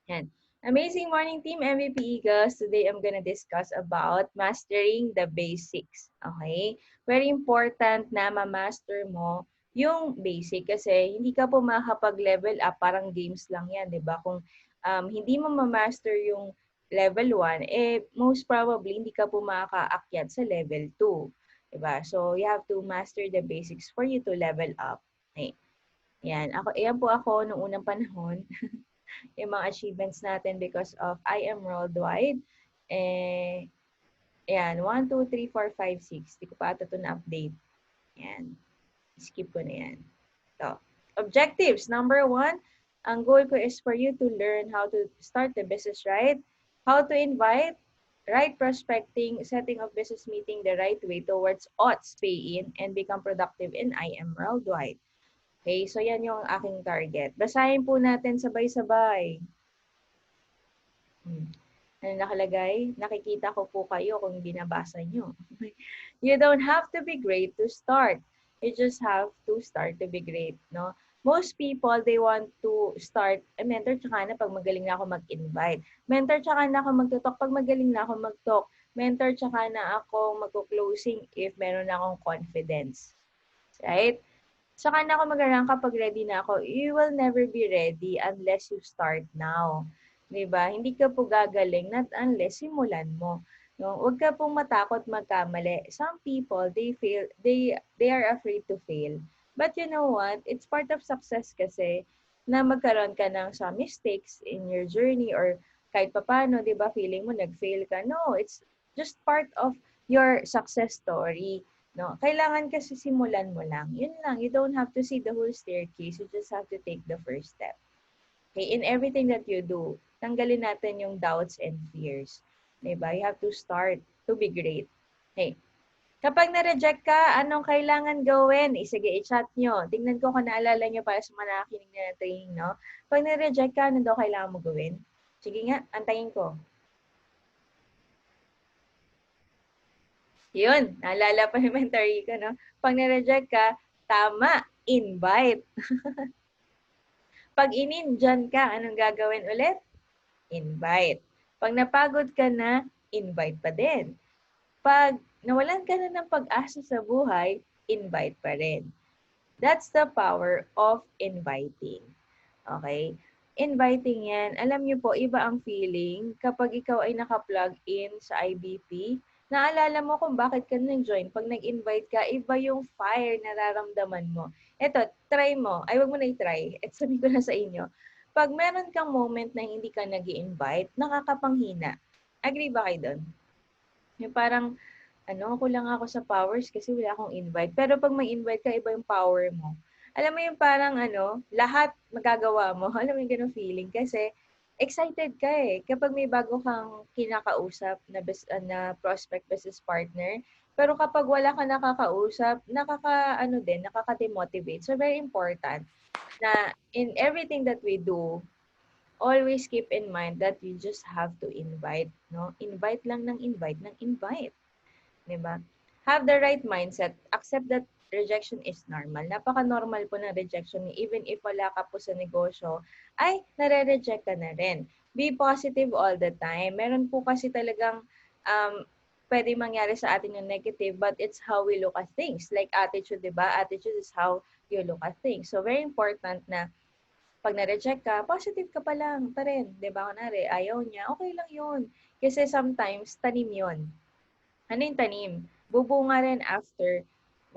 Yan. Amazing morning team, MVP Eagles. Today I'm gonna discuss about mastering the basics. Okay? Very important na ma-master mo yung basic kasi hindi ka po makakapag-level up, parang games lang yan, di ba? Kung hindi mo ma-master yung level 1, most probably hindi ka po makakaakyat sa level 2. Diba? So, you have to master the basics for you to level up. Okay. Yan. Yan po ako noong unang panahon. Yung mga achievements natin because of I am worldwide. Eh, yan, 1, 2, 3, 4, 5, 6. Di ko pa ito na-update. Yan. Skip ko na yan. So, objectives. Number 1, ang goal ko is for you to learn how to start the business right, how to invite, right prospecting, setting of business meeting the right way towards odds pay-in, and become productive in I am worldwide. Okay, so yan yung aking target. Basahin po natin sabay-sabay. Ano nakalagay? Nakikita ko po kayo kung binabasa nyo. You don't have to be great to start. You just have to start to be great, no? Most people, they want to start, mentor tsaka na pag magaling na ako mag-invite. Mentor tsaka na ako mag-talk pag magaling na ako mag-talk. Mentor tsaka na ako mag-closing if meron na akong confidence. Right? Tsaka na ako mag-rank kapag ready na ako. You will never be ready unless you start now. 'Di ba? Hindi ka po gagaling not unless simulan mo. No, huwag ka pong matakot magkamali. Some people, they are afraid to fail. But you know what? It's part of success kasi na magkaroon ka ng some mistakes in your journey or kahit papaano, 'di ba, feeling mo nag-fail ka. No, it's just part of your success story. No, kailangan kasi simulan mo lang. Yun lang. You don't have to see the whole staircase. You just have to take the first step. Okay, in everything that you do, tanggalin natin yung doubts and fears. Diba? You have to start to be great. Okay. Kapag na-reject ka, anong kailangan gawin? Sige, i-chat nyo. Tingnan ko kung naalala nyo para sa mga nakikinig na training, no? Pag na-reject ka, ano daw kailangan mo gawin? Sige nga, antayin ko. Yun, naalala pa ni mentee ko, no? Pag na-reject ka, tama, invite. Pag in-dyan ka, anong gagawin ulit? Invite. Pag napagod ka na, invite pa din. Pag nawalan ka na ng pag-asa sa buhay, invite pa rin. That's the power of inviting. Okay? Inviting yan, alam niyo po, iba ang feeling kapag ikaw ay naka-plug in sa IBP. Naalala mo kung bakit ka nag-join. Pag nag-invite ka, iba yung fire na nararamdaman mo. Eto, try mo. Ay, wag mo na i-try. At sabi ko na sa inyo, pag meron kang moment na hindi ka nag-invite, nakakapanghina. Agree ba kayo doon? Yung parang, kulang ako sa powers kasi wala akong invite. Pero pag may invite ka, iba yung power mo. Alam mo yung parang lahat magagawa mo. Alam mo yung ganung feeling kasi excited ka eh. Kapag may bago kang kinakausap na prospect business partner, pero kapag wala ka nakakausap, nakaka-demotivate. So very important na in everything that we do, always keep in mind that you just have to invite, no? Invite lang ng invite ng invite. 'Di ba? Have the right mindset. Accept that rejection is normal. Napaka-normal po ng rejection. Even if wala ka po sa negosyo, ay nare-reject ka na rin. Be positive all the time. Meron po kasi talagang pwede mangyari sa atin yung negative, but it's how we look at things. Like attitude, di ba? Attitude is how you look at things. So, very important na pag na-reject ka, positive ka pa lang pa rin. Di ba? Kunwari, ayaw niya, okay lang yun. Kasi sometimes, tanim yun. Ano yung tanim? Bubunga rin after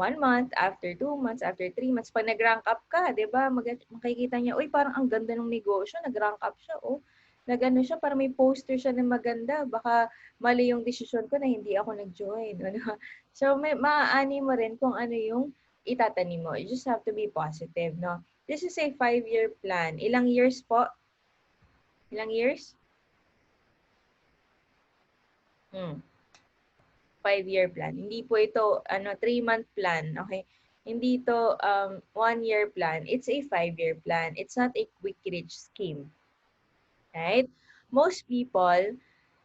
1 month, after 2 months, after 3 months. Pag nag-rank up ka, di ba, makikita niya, uy, parang ang ganda ng negosyo, nag-rank up siya, oh. Nag-ano siya, parang may poster siya na maganda. Baka mali yung desisyon ko na hindi ako nag-join. Ano? So, maaani mo rin kung ano yung itatanim mo. You just have to be positive, no? This is a 5-year plan. Ilang years po? Ilang years? 5-year plan. Hindi po ito 3-month plan, okay? Hindi ito 1-year plan. It's a 5-year plan. It's not a quick rich scheme. Right? Most people,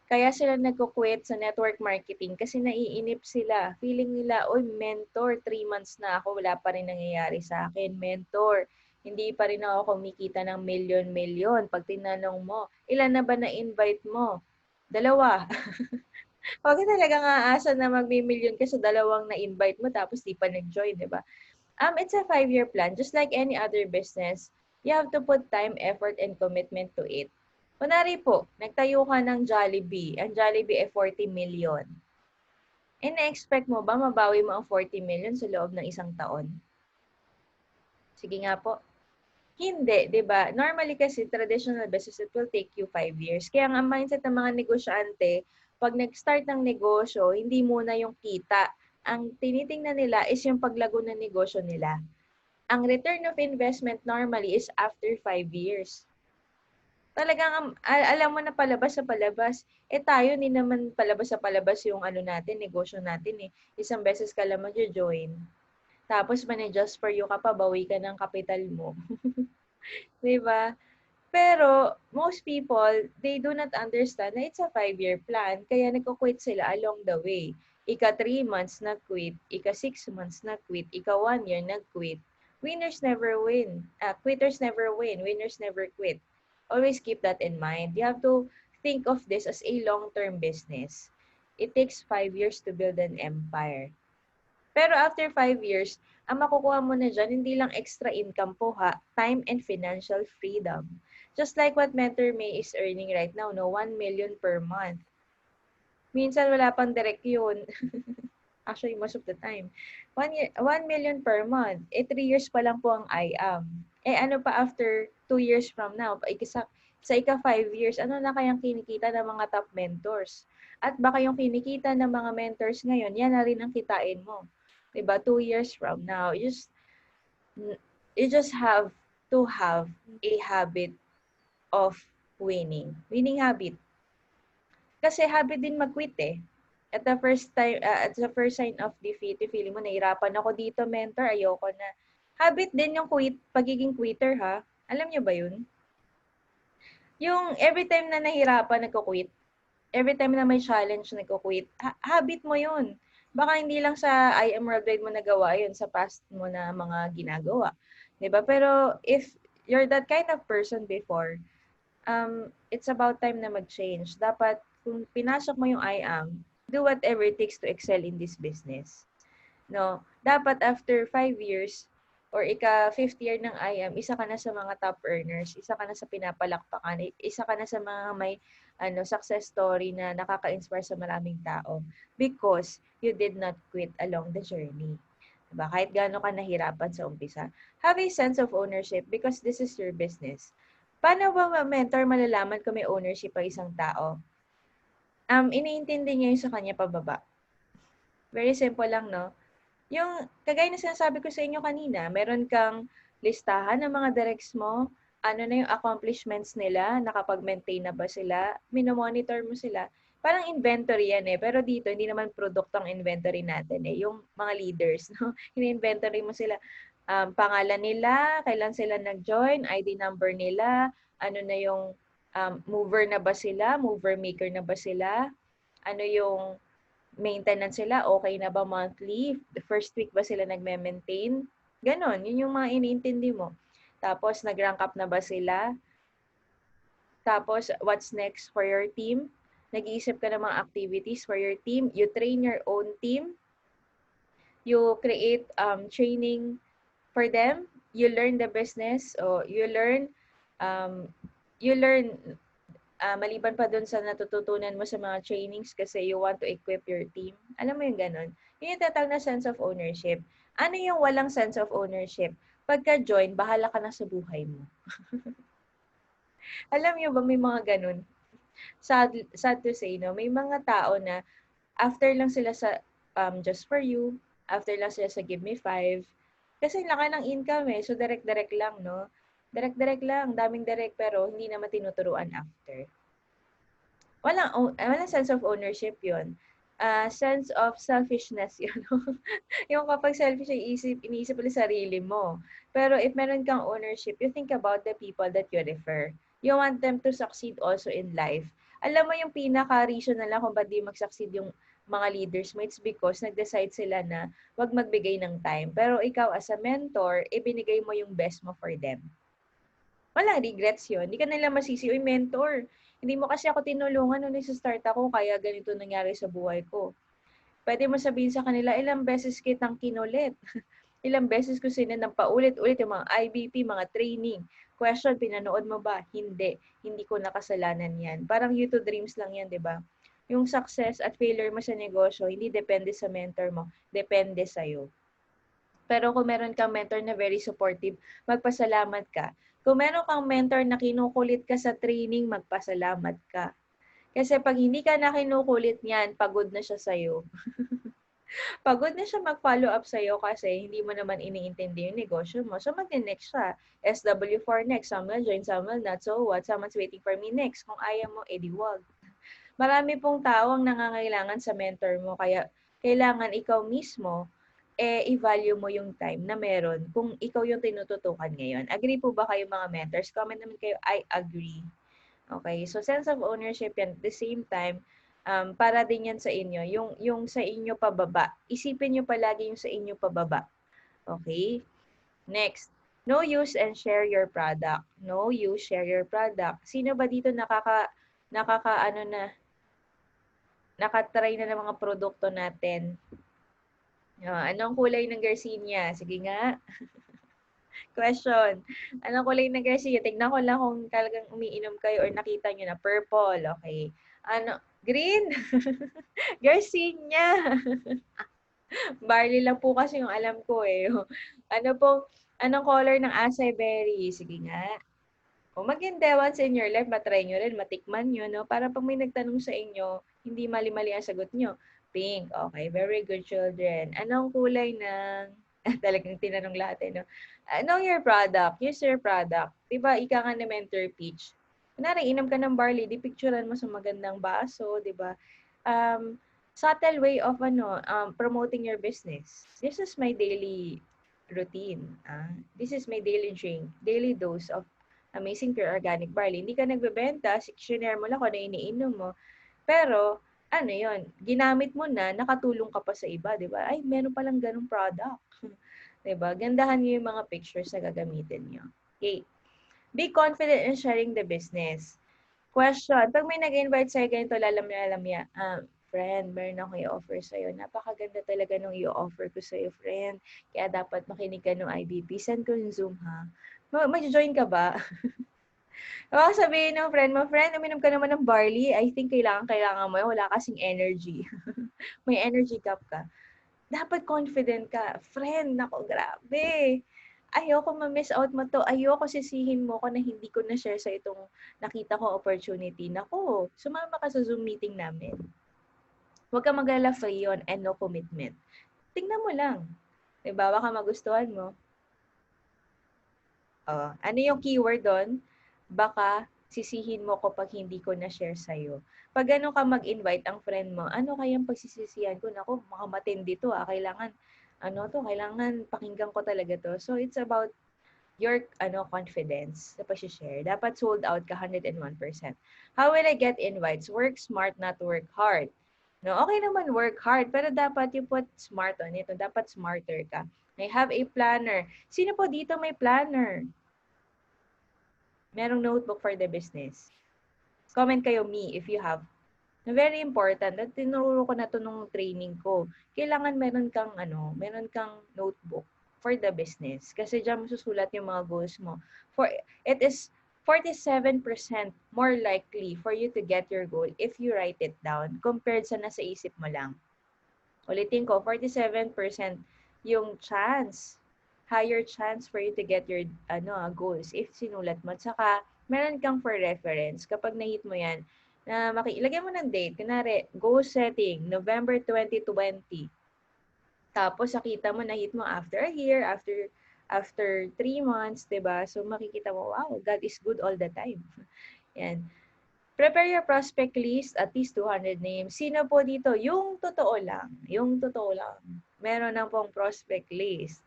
kaya sila nagko-quit sa network marketing kasi naiinip sila. Feeling nila, oy, mentor, 3 months na ako, wala pa rin nangyayari sa akin. Mentor, Hindi pa rin ako kumikita ng milyon-milyon. Pag tinanong mo, ilan na ba na-invite mo? 2. Huwag ka talagang aasa na magmi-milyon ka sa 2 na-invite mo tapos di pa nag-join, di ba? It's a 5-year plan. Just like any other business, you have to put time, effort, and commitment to it. Kunwari po, nagtayo ka ng Jollibee. Ang Jollibee ay 40 million. E na-expect mo ba mabawi mo ang 40 million sa loob ng 1 taon? Sige nga po. Hindi, 'di ba? Normally kasi traditional business, it will take you 5 years. Kaya nga ang mindset ng mga negosyante, pag nag-start ng negosyo, hindi muna yung kita. Ang tinitingnan nila is yung paglago ng negosyo nila. Ang return of investment normally is after 5 years. Talagang alam mo na palabas sa palabas. Tayo hindi naman palabas sa palabas yung ano natin, negosyo natin eh. Isang beses ka lang mag-join. Tapos man-adjust for you ka pa, bawi ka ng kapital mo. 'Di ba? Pero most people, they do not understand na it's a 5-year plan, kaya nagko-quit sila along the way. Ika 3 months nag-quit, ika 6 months nag-quit, ika 1 year nag-quit. Winners never win. Quitters never win. Winners never quit. Always keep that in mind. You have to think of this as a long-term business. It takes 5 years to build an empire. Pero after 5 years, ang makukuha mo na dyan, hindi lang extra income po ha, time and financial freedom. Just like what Mentor May is earning right now, no, 1 million per month. Minsan wala pang direct yun. Actually, most of the time. 1 million per month. 3 years pa lang po ang IAM. Ano pa after 2 years from now? Sa ika 5 years, ano na kayang kinikita ng mga top mentors? At baka yung kinikita ng mga mentors ngayon, yan na rin ang kitain mo. Diba? 2 years from now. You just have to have a habit of winning. Winning habit. Kasi habit din mag-quit eh. At the first sign of defeat, feeling mo nahirapan ako dito, mentor, ayoko na. Habit din yung pagiging quitter ha. Alam niyo ba yun? Yung every time na nahirapan, nagko-quit. Every time na may challenge, nagko-quit. Habit mo yun. Baka hindi lang sa I am worldwide mo nagawa yun, sa past mo na mga ginagawa. 'Di ba? Pero if you're that kind of person before, it's about time na mag-change. Dapat, kung pinasok mo yung I am, do whatever it takes to excel in this business. No? Dapat after 5 years, or ika 5th year ng I am, isa ka na sa mga top earners, isa ka na sa pinapalakpakan, isa ka na sa mga may success story na nakaka-inspire sa maraming tao because you did not quit along the journey. Diba? Kahit gaano ka nahirapan sa umpisa. Have a sense of ownership because this is your business. Paano ba mentor malalaman kung may ownership ang isang tao? Iniintindi niya yung sa kanya pababa. Very simple lang, no? Yung, kagaya na sinasabi ko sa inyo kanina, meron kang listahan ng mga directs mo, ano na yung accomplishments nila, nakapag-maintain na ba sila, minomonitor mo sila. Parang inventory yan eh, pero dito hindi naman produkto ang inventory natin eh, yung mga leaders, no? Ini-inventory mo sila, pangalan nila, kailan sila nag-join, ID number nila, ano na yung mover na ba sila, mover maker na ba sila, ano yung maintenance sila, okay na ba monthly? The first week ba sila nagme-maintain? Ganon, yun yung mga iniintindi mo. Tapos, nag-rank up na ba sila? Tapos, what's next for your team? Nag-iisip ka ng mga activities for your team. You train your own team. You create training for them. You learn the business. O you learn maliban pa dun sa natututunan mo sa mga trainings kasi you want to equip your team. Alam mo yung ganun? Yun yung tatawag na sense of ownership. Ano yung walang sense of ownership? Pagka-join, bahala ka na sa buhay mo. Alam niyo ba may mga ganun? Sad to say, no? May mga tao na after lang sila sa Just For You, after lang sila sa Give Me 5, kasi laki ng income eh. So, direct-direct lang, no? Direct-direct lang. Daming direct pero hindi naman tinuturuan after. Walang sense of ownership yun. Sense of selfishness yun. Yung kapag selfish, iniisip mo sarili mo. Pero if meron kang ownership, you think about the people that you refer. You want them to succeed also in life. Alam mo yung pinaka-reason na lang kung ba't di mag-succeed yung mga leaders mo, it's because nag-decide sila na wag magbigay ng time. Pero ikaw as a mentor, ibinigay mo yung best mo for them. Walang regrets yun. Hindi ka nila masisi, uy, mentor, hindi mo kasi ako tinulungan nung nasa-start ako, kaya ganito nangyari sa buhay ko. Pwede mo sabihin sa kanila, ilang beses kitang kinulit. Ilang beses ko sinend ng paulit-ulit yung mga IBP, mga training. Question, pinanood mo ba? Hindi. Hindi ko nakasalanan yan. Parang you to dreams lang yan, di ba? Yung success at failure mo sa negosyo, hindi depende sa mentor mo. Depende sa'yo. Pero kung meron kang mentor na very supportive, magpasalamat ka. Kung meron kang mentor na kinukulit ka sa training, magpasalamat ka. Kasi pag hindi ka na kinukulit niyan, pagod na siya sa'yo. Pagod na siya mag-follow up sa'yo kasi hindi mo naman iniintindi yung negosyo mo. So, mag-next siya. SW4 next. Some will join, some will not. So what? Someone's waiting for me next. Kung ayaw mo, edi wag. Marami pong tao ang nangangailangan sa mentor mo. Kaya, kailangan ikaw mismo, i-value mo yung time na meron kung ikaw yung tinututukan ngayon. Agree po ba kayo mga mentors? Comment naman kayo, I agree. Okay, so sense of ownership yan. At the same time, para din yan sa inyo. Yung sa inyo pababa. Isipin nyo palagi yung sa inyo pababa. Okay? Next. No use and share your product. No use, share your product. Sino ba dito nakatry na ng mga produkto natin? Anong kulay ng Garcinia? Sige nga. Question. Anong kulay ng Garcia? Tignan ko lang kung talagang umiinom kayo or nakita nyo na purple. Okay. Ano? Green? Garcinia. Barley lang po kasi yung alam ko eh. Ano po? Anong color ng acai berry? Sige nga. O maganda, once in your life, matry nyo rin, matikman nyo, no? Para pag may nagtanong sa inyo, hindi mali-mali ang sagot nyo. Pink. Okay, very good children. Anong kulay ng... Talagang tinanong lahat eh, no? Know your product. Use your product. Diba, ika nga na mentor pitch. Kunwari, inom ka ng barley, di picturean mo sa magandang baso, diba? Subtle way of promoting your business. This is my daily routine. This is my daily drink, daily dose of amazing pure organic barley. Hindi ka nagbebenta, share mo lang kung ano iniinom mo. Pero, ano yon, ginamit mo na, nakatulong ka pa sa iba, di ba? Ay, meron palang ganung product. Di ba? Gandahan niyo yung mga pictures na gagamitin niyo. Okay. Be confident in sharing the business. Question, pag may nag-invite sa'yo ganito, lalamya, friend, meron ako i-offer sa'yo. Napakaganda talaga nung i-offer ko sa'yo, friend. Kaya dapat makinig ka ng IBP. Send ko yung Zoom, ha? Mag-join ka ba? Baka sabihin ng friend mo, friend, uminom ka naman ng barley. I think kailangan mo yun. Wala kasing energy. May energy gap ka. Dapat confident ka. Friend, nako, grabe. Ayoko ma-miss out mo to. Ayoko sisihin mo ko na hindi ko na-share sa itong nakita ko opportunity. Nako, sumama ka sa Zoom meeting namin. Huwag ka mag-alala, free yun and no commitment. Tingnan mo lang. Diba? Baka magustuhan mo. Ano yung keyword doon? Baka sisihin mo ko pag hindi ko na-share sa'yo. Pag ano ka mag-invite ang friend mo, ano kayang pagsisisihan ko? Naku, makamatindi to Kailangan, kailangan pakinggan ko talaga to. So, it's about your confidence sa pag-share. Dapat sold out ka 101%. How will I get invites? Work smart, not work hard. No, okay naman work hard, pero dapat you put smart on it. Dapat smarter ka. I have a planner. Sino po dito may planner? Merong notebook for the business. Comment kayo me if you have. Very important. At tinuro ko na to nung training ko. Kailangan meron kang notebook for the business. Kasi diyan masusulat yung mga goals mo. It is 47% more likely for you to get your goal if you write it down compared sa nasa isip mo lang. Ulitin ko, 47% yung higher chance for you to get your goals if sinulat mo. At saka, meron kang for reference. Kapag na-hit mo yan, ilagay mo ng date. Kunwari, goal setting, November 2020. Tapos, nakita mo, na-hit mo after a year, after 3 months, diba? So, makikita mo, wow, God is good all the time. Yan. Prepare your prospect list, at least 200 names. Sino po dito? Yung totoo lang. Yung totoo lang. Meron na pong prospect list.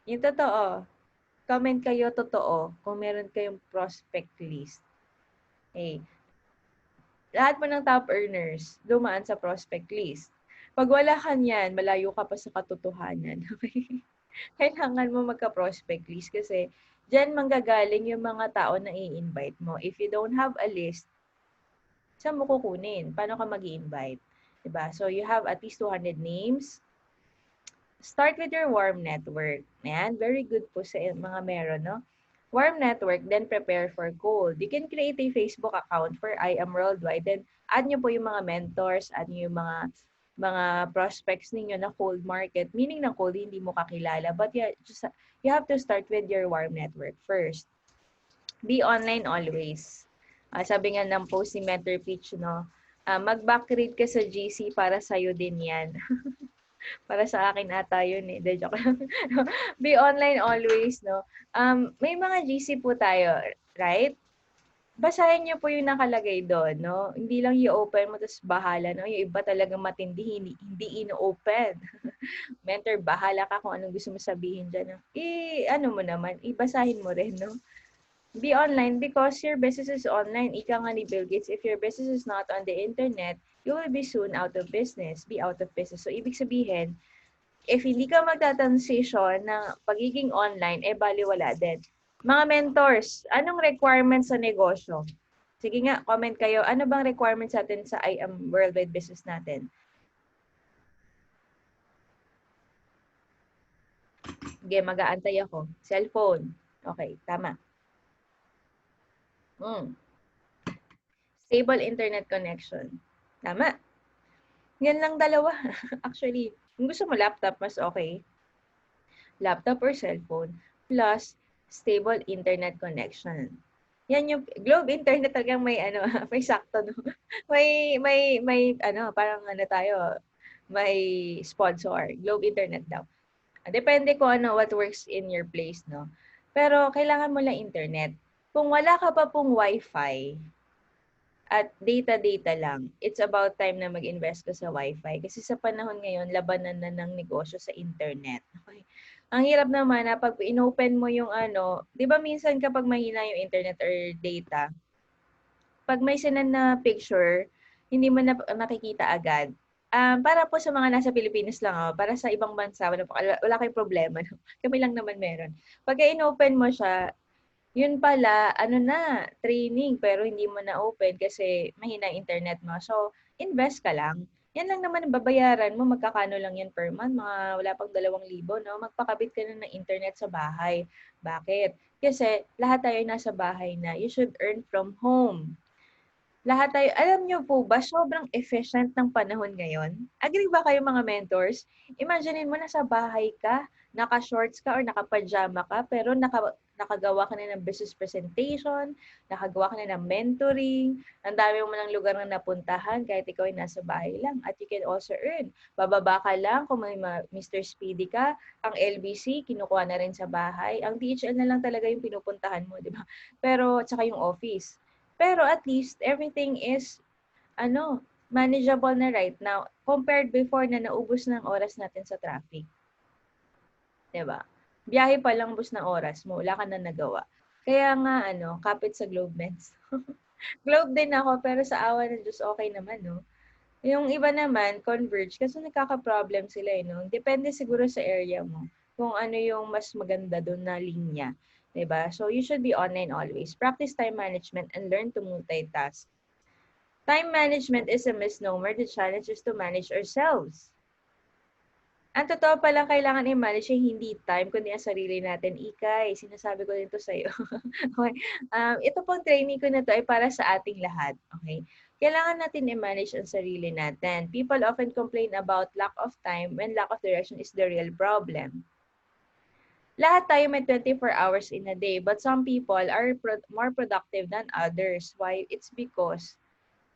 Yung totoo. Comment kayo totoo kung meron kayong prospect list. Okay. lahat mo ng top earners dumaan sa prospect list. Pag wala ka niyan, malayo ka pa sa katotohanan. Okay? Kailangan mo magka-prospect list kasi diyan manggagaling yung mga tao na i-invite mo. If you don't have a list, saan mo kukunin? Paano ka mag-i-invite? Diba? So, you have at least 200 names. Start with your warm network. Ayan, very good po sa mga meron, no? Warm network, then prepare for cold. You can create a Facebook account for I Am Worldwide. Then, add nyo po yung mga mentors, add nyo yung mga prospects ninyo na cold market. Meaning na cold, hindi mo kakilala. But yeah, just, you have to start with your warm network first. Be online always. Sabi nga ng post ni Mentor Pitch, no? Mag-backread ka sa GC para sa'yo din yan. Para sa akin ata yun eh. De, joke lang. Be online always, no? May mga GC po tayo, right? Basahin niyo po yung nakalagay doon, no? Hindi lang i-open mo, tapos bahala, no? Yung iba talagang matindi, hindi ino-open. Mentor, bahala ka kung anong gusto mo sabihin dyan. No? Ano mo naman, ibasahin mo rin, no? Be online because your business is online. Ika nga ni Bill Gates, if your business is not on the internet, you will be soon out of business. Be out of business. So, ibig sabihin, if hindi ka magta-transition ng pagiging online, baliwala din. Mga mentors, anong requirements sa negosyo? Sige nga, comment kayo. Ano bang requirements natin sa I Am Worldwide Business natin? Sige, mag-aantay ako. Cellphone. Okay, tama. Stable internet connection. Tama. Yan lang dalawa. Actually, kung gusto mo laptop, mas okay. Laptop or cellphone. Plus, stable internet connection. Yan yung Globe Internet talagang may ano, may sakto no. May ano, parang ano tayo, may sponsor. Globe Internet daw. Depende kung ano what works in your place, no. Pero kailangan mo lang internet. Kung wala ka pa pong wifi at data lang, it's about time na mag-invest ka sa wifi. Kasi sa panahon ngayon, labanan na ng negosyo sa internet. Okay? Ang hirap naman na pag inopen mo yung ano, di ba minsan kapag mahina yung internet or data, pag may sinend na picture, hindi mo na makikita agad. Para po sa mga nasa Pilipinas lang, para sa ibang bansa, wala kayong problema. No? Kami lang naman meron. Pag inopen mo siya, yun pala, ano na, training, pero hindi mo na open kasi mahina internet mo. So, invest ka lang. Yan lang naman ang babayaran mo. Magkakano lang yan per month? Mga wala pang 2,000, no? Magpakabit ka na ng internet sa bahay. Bakit? Kasi lahat tayo nasa bahay na. You should earn from home. Lahat tayo, alam nyo po ba, sobrang efficient ng panahon ngayon? Agree ba kayo mga mentors? Imagine mo, nasa bahay ka, naka-shorts ka or naka-pajama ka, pero nakagawa ka na ng business presentation, nakagawa ka na ng mentoring, ang dami mo ng lugar na napuntahan kahit ikaw ay nasa bahay lang. At you can also earn. Bababa ka lang kung may Mr. Speedy ka, ang LBC, kinukuha na rin sa bahay. Ang DHL na lang talaga yung pinupuntahan mo, di ba? Pero, tsaka yung office. Pero at least, everything is, manageable na right now compared before na naubos ng oras natin sa traffic. Diba? Biyahe pa lang bus ng oras mo, wala ka na nagawa. Kaya nga, kapit sa Globements. Globe din ako, pero sa awa ng Diyos, okay naman, no? Yung iba naman, Converge, kasi nagkaka-problem sila, no? Depende siguro sa area mo, kung ano yung mas maganda doon na linya. Diba? So, you should be online always. Practice time management and learn to multitask. Time management is a misnomer. The challenge is to manage ourselves. Ang totoo pala, kailangan i-manage yung hindi time, kundi ang sarili natin. Ikay, sinasabi ko din to sa'yo. Okay. Ito pong training ko na to ay para sa ating lahat. Okay? Kailangan natin i-manage ang sarili natin. People often complain about lack of time when lack of direction is the real problem. Lahat tayo may 24 hours in a day, but some people are more productive than others. Why? It's because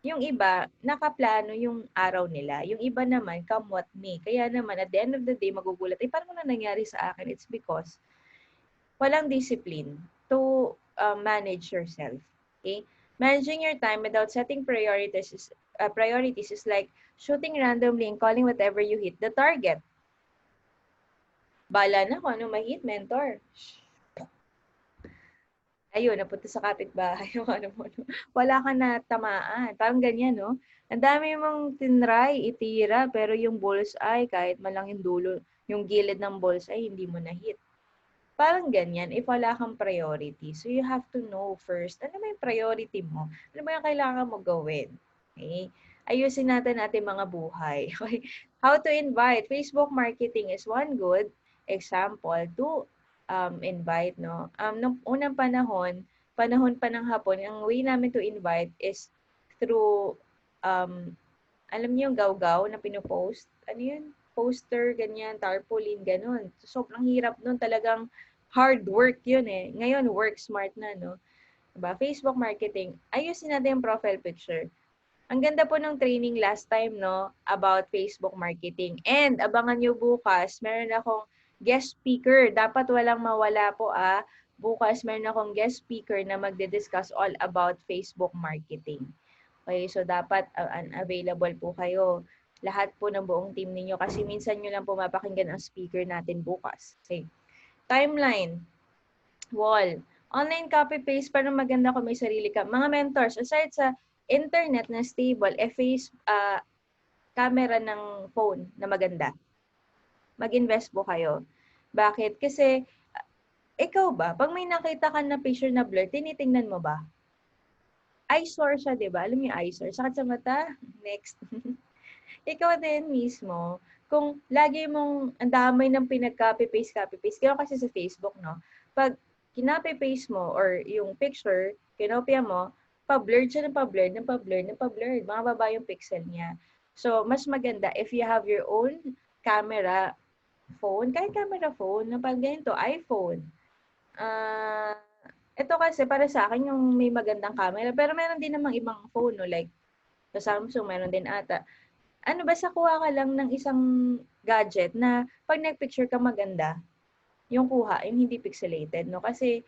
yung iba, nakaplano yung araw nila. Yung iba naman, come what may. Kaya naman, at the end of the day, magugulat, paano na nangyari sa akin? It's because walang discipline to manage yourself. Okay? Managing your time without setting priorities is like shooting randomly and calling whatever you hit the target. Bala na kung ano ma-hit, mentor. ayun, napunta sa kapitbahay, yung ano mo, no? Wala ka na tamaan. Parang ganyan, no? Ang dami mong tinry, itira, pero yung bullseye, kahit man lang yung dulo, yung gilid ng bullseye, hindi mo na-hit. Parang ganyan, if wala kang priority. So, you have to know first, ano ba yung priority mo? Ano ba yung kailangan mo gawin? Okay? Ayusin natin ating mga buhay. Okay? How to invite? Facebook marketing is one good example to invite, no? Nung unang panahon pa ng hapon, ang way namin to invite is through, um, alam niyo yung gaw-gaw na pinopost? Ano yun? Poster, ganyan, tarpaulin, ganun. So, sobrang hirap nun. Talagang hard work yun eh. Ngayon, work smart na, no? Diba? Facebook marketing. Ayusin natin yung profile picture. Ang ganda po ng training last time, no? About Facebook marketing. And, abangan nyo bukas, meron akong guest speaker. Dapat walang mawala po, ah. Bukas, meron akong guest speaker na magde-discuss all about Facebook marketing. Okay, so dapat available po kayo. Lahat po ng buong team ninyo kasi minsan nyo lang po mapakinggan ang speaker natin bukas. Okay. Timeline, wall, online copy-paste para maganda kung may sarili ka. Mga mentors, aside sa internet na stable, face camera ng phone na maganda. Mag-invest po kayo. Bakit? Kasi ikaw ba, pag may nakita ka na picture na blur, tinitingnan mo ba? Eyesore siya, di ba? Alam mo yung eyesore? Sakit sa mata? Next. Ikaw din mismo, kung lagi mong ang damay ng pinag-copy-paste, copy-paste, kaya kasi sa Facebook, no? Pag kinopy-paste mo or yung picture, kinopya mo, pa-blurred siya ng pa-blurred, ng pa-blurred, ng pa-blurred. Mga baba yung pixel niya. So, mas maganda if you have your own camera phone, kahit camera phone, na pag ganito, iPhone. Ito kasi para sa akin yung may magandang camera, pero meron din namang ibang phone, no? Like, sa Samsung, meron din ata. Ano, basta kuha ka lang ng isang gadget na pag nag-picture ka maganda, yung kuha, yung hindi pixelated, no? Kasi,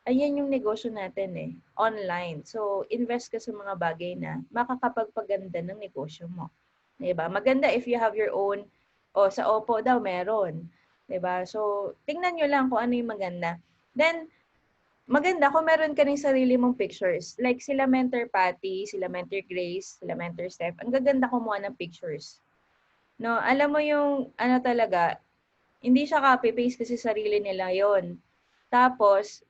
ayan yung negosyo natin eh, online. So, invest ka sa mga bagay na makakapagpaganda ng negosyo mo. Diba? Maganda if you have your own, o sa Oppo daw, meron. Diba? So, tingnan nyo lang kung ano yung maganda. Then, maganda kung meron ka rin sarili mong pictures. Like sila Mentor Patty, sila Mentor Grace, sila Mentor Steph. Ang gaganda kumuha ng pictures. No, alam mo yung ano talaga, hindi siya copy-paste kasi sarili nila yon. Tapos,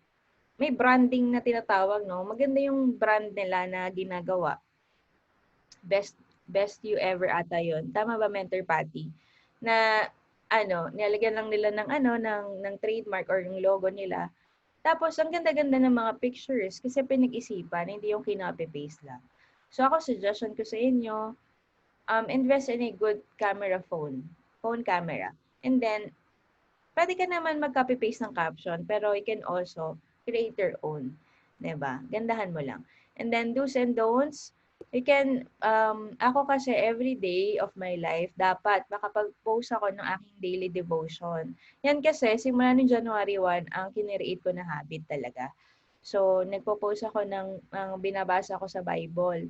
may branding na tinatawag, no? Maganda yung brand nila na ginagawa. Best you ever ata yon. Tama ba, Mentor Patty? Na ano, nilalagyan lang nila ng ano ng trademark or yung logo nila. Tapos, ang ganda-ganda ng mga pictures kasi pinag-isipan, hindi yung kinopy-paste lang. So, ako, suggestion ko sa inyo, invest in a good camera phone camera. And then, pwede ka naman mag-copy-paste ng caption, pero you can also create your own. Diba? Gandahan mo lang. And then, do's and don'ts, you can, ako kasi every day of my life, dapat makapag-post ako ng aking daily devotion. Yan kasi, simula ng January 1, ang kinreate ko na habit talaga. So, nagpo-post ako ng binabasa ko sa Bible.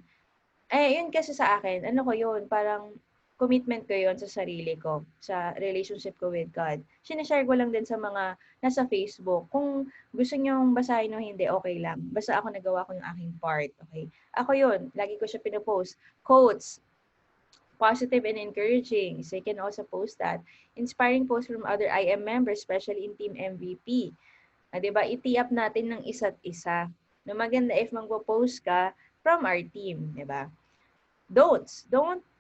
Yun kasi sa akin, ano ko yun, parang commitment ko yun sa sarili ko, sa relationship ko with God. Sinashare ko lang din sa mga nasa Facebook. Kung gusto nyong basahin o hindi, okay lang. Basta ako nagawa ko yung aking part, okay? Ako yun, lagi ko siya pinopost. Quotes, positive and encouraging. So you can also post that. Inspiring posts from other IM members, especially in Team MVP. Diba? I-tee up natin ng isa't isa. Na maganda if magpo-post ka from our team, diba? Don't